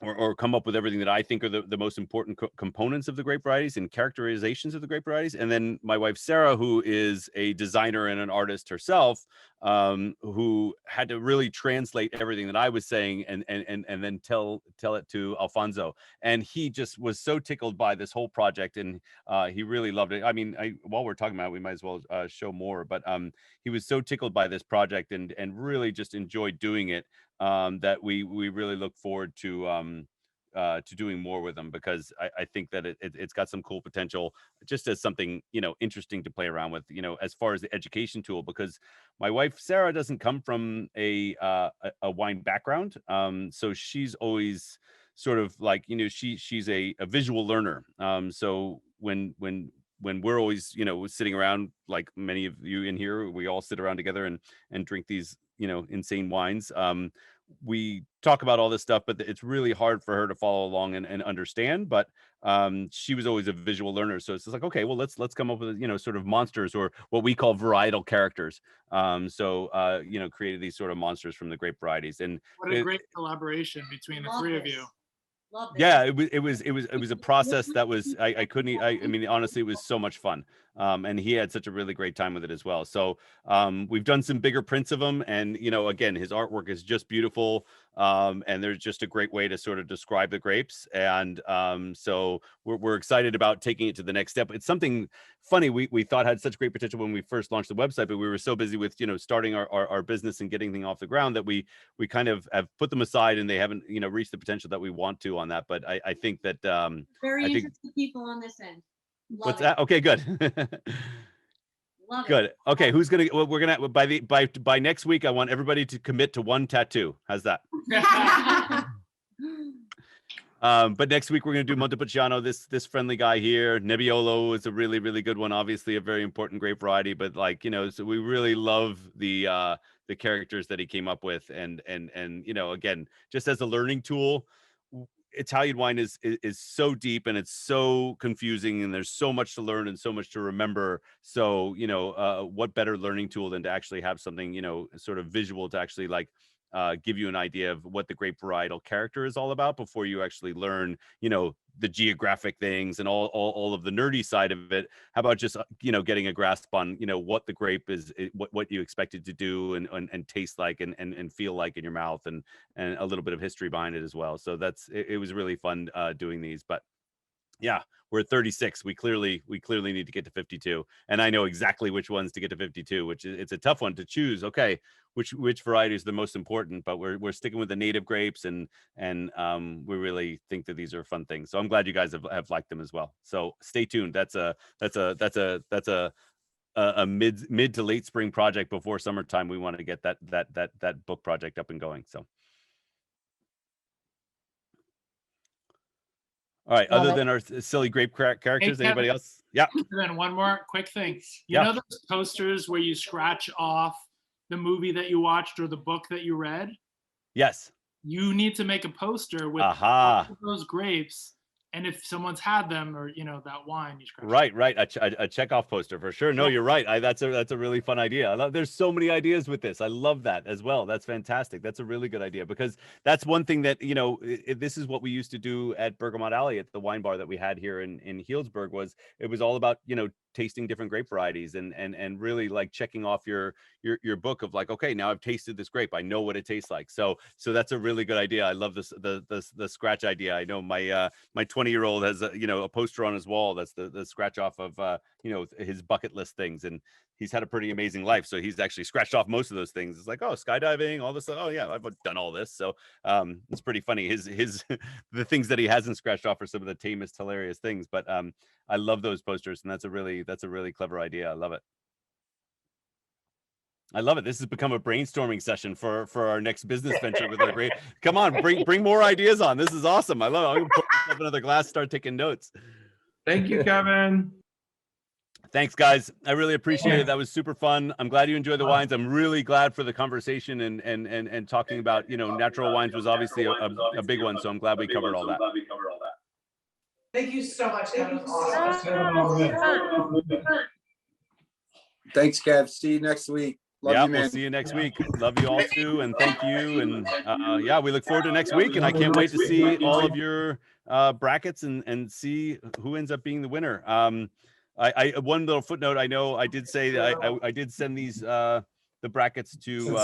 or come up with everything that I think are the most important components of the grape varieties and characterizations of the grape varieties. And then my wife, Sarah, who is a designer and an artist herself, who had to really translate everything that I was saying and then tell it to Alfonso. And he just was so tickled by this whole project, and he really loved it. I mean, while we're talking about it, we might as well show more, but he was so tickled by this project and really just enjoyed doing it. That we really look forward to doing more with them, because I think that it's got some cool potential just as something interesting to play around with, as far as the education tool, because my wife Sarah doesn't come from a wine background, so she's always sort of like she's a visual learner, so when we're always sitting around, like many of you in here, we all sit around together and drink these insane wines. we talk about all this stuff, but it's really hard for her to follow along and understand. But she was always a visual learner, so it's just like, okay, well, let's come up with, you know, sort of monsters, or what we call varietal characters. You know, created these sort of monsters from the grape varieties. And What a great collaboration between the three of you. yeah, it was a process that was, I couldn't, I mean, honestly, it was so much fun. And he had such a really great time with it as well. So we've done some bigger prints of him, and, you know, again, his artwork is just beautiful. And there's just a great way to sort of describe the grapes. And so we're excited about taking it to the next step. It's something funny we thought had such great potential when we first launched the website, but we were so busy with, you know, starting our business and getting things off the ground that we kind of have put them aside, and they haven't, you know, reached the potential that we want to on that. But I think that Very I think, interested people on this end. Love what's it. that? Okay, good. Love Good. it. Okay, who's gonna? Well, we're gonna by next week. I want everybody to commit to one tattoo. How's that? But next week we're gonna do Montepulciano. This friendly guy here. Nebbiolo is a really good one. Obviously, a very important grape variety. But, like, you know, so we really love the characters that he came up with, and you know, again, just as a learning tool. Italian wine is so deep, and it's so confusing, and there's so much to learn and so much to remember. So, you know, what better learning tool than to actually have something, you know, sort of visual to actually, like, give you an idea of what the grape varietal character is all about before you actually learn, you know, the geographic things and all of the nerdy side of it. How about just, you know, getting a grasp on, you know, what the grape is, what you expect it to do and taste like and feel like in your mouth, and a little bit of history behind it as well. So it was really fun doing these. But yeah, we're at 36. We clearly need to get to 52, and I know exactly which ones to get to 52, which it's a tough one to choose. Okay, which variety is the most important? But we're sticking with the native grapes, and we really think that these are fun things. So I'm glad you guys have liked them as well. So stay tuned. That's a mid to late spring project before summertime. We want to get that book project up and going. So. All right. Love other it. than our silly grape characters, Hey, anybody Kevin. else? Yeah. Then one more quick thing. You Yeah. know those posters where you scratch off the movie that you watched or the book that you read? Yes. You need to make a poster with Aha. all of those grapes, and if someone's had them, or, you know, that wine you scratch. Right. A checkoff poster for sure. No, you're right. That's a really fun idea. There's so many ideas with this. I love that as well. That's fantastic. That's a really good idea, because that's one thing that, you know, this is what we used to do at Bergamot Alley at the wine bar that we had here in Healdsburg. It was all about, you know, tasting different grape varieties and really, like, checking off your book of, like, okay, now I've tasted this grape, I know what it tastes like. So that's a really good idea. I love this the scratch idea. I know my 20-year-old has a poster on his wall that's the scratch off of you know, his bucket list things, and he's had a pretty amazing life, so he's actually scratched off most of those things. It's like, oh, skydiving, all this, oh yeah, I've done all this. So it's pretty funny. His the things that he hasn't scratched off are some of the tamest, hilarious things. But I love those posters, and that's a really clever idea. I love it. This has become a brainstorming session for our next business venture with our great. Come on, bring more ideas on. This is awesome. I love it. I'm gonna pour myself another glass, start taking notes. Thank you, Kevin. Thanks, guys. I really appreciate it. That was super fun. I'm glad you enjoyed the wines. I'm really glad for the conversation and talking about, you know, natural wines was obviously a big one. So I'm glad we covered all that. Thank you so much, Kevin. It was awesome. Thanks, Kev. See you next week. Love Yeah, you, man. we'll see you next week. Love you all too, and thank you. And yeah, we look forward to next week, and I can't wait to see all of your brackets and see who ends up being the winner. I one little footnote. I know I did say that I did send these the brackets to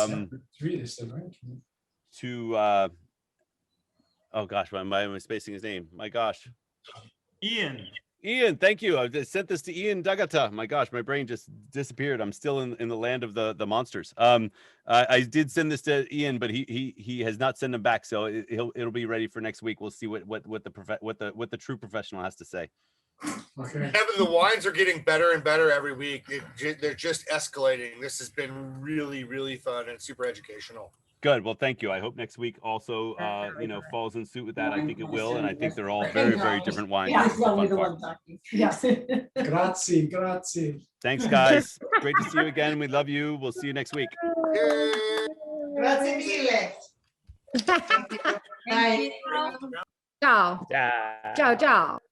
oh gosh, why am I spacing his name? My gosh. Ian, thank you. I sent this to Ian Dagata. My gosh, my brain just disappeared. I'm still in the land of the monsters. I did send this to Ian, but he has not sent them back, so it'll be ready for next week. We'll see what the true professional has to say. Okay. Kevin, the wines are getting better and better every week. They're just escalating. This has been really, really fun and super educational. Good. Well, thank you. I hope next week also, you know, falls in suit with that. I think it will, and I think they're all very, very different wines. Yeah, This is the fun part. Yes. Grazie. Thanks, guys. Great to see you again. We love you. We'll see you next week. Grazie mille. Thank you. Ciao. Ciao, ciao.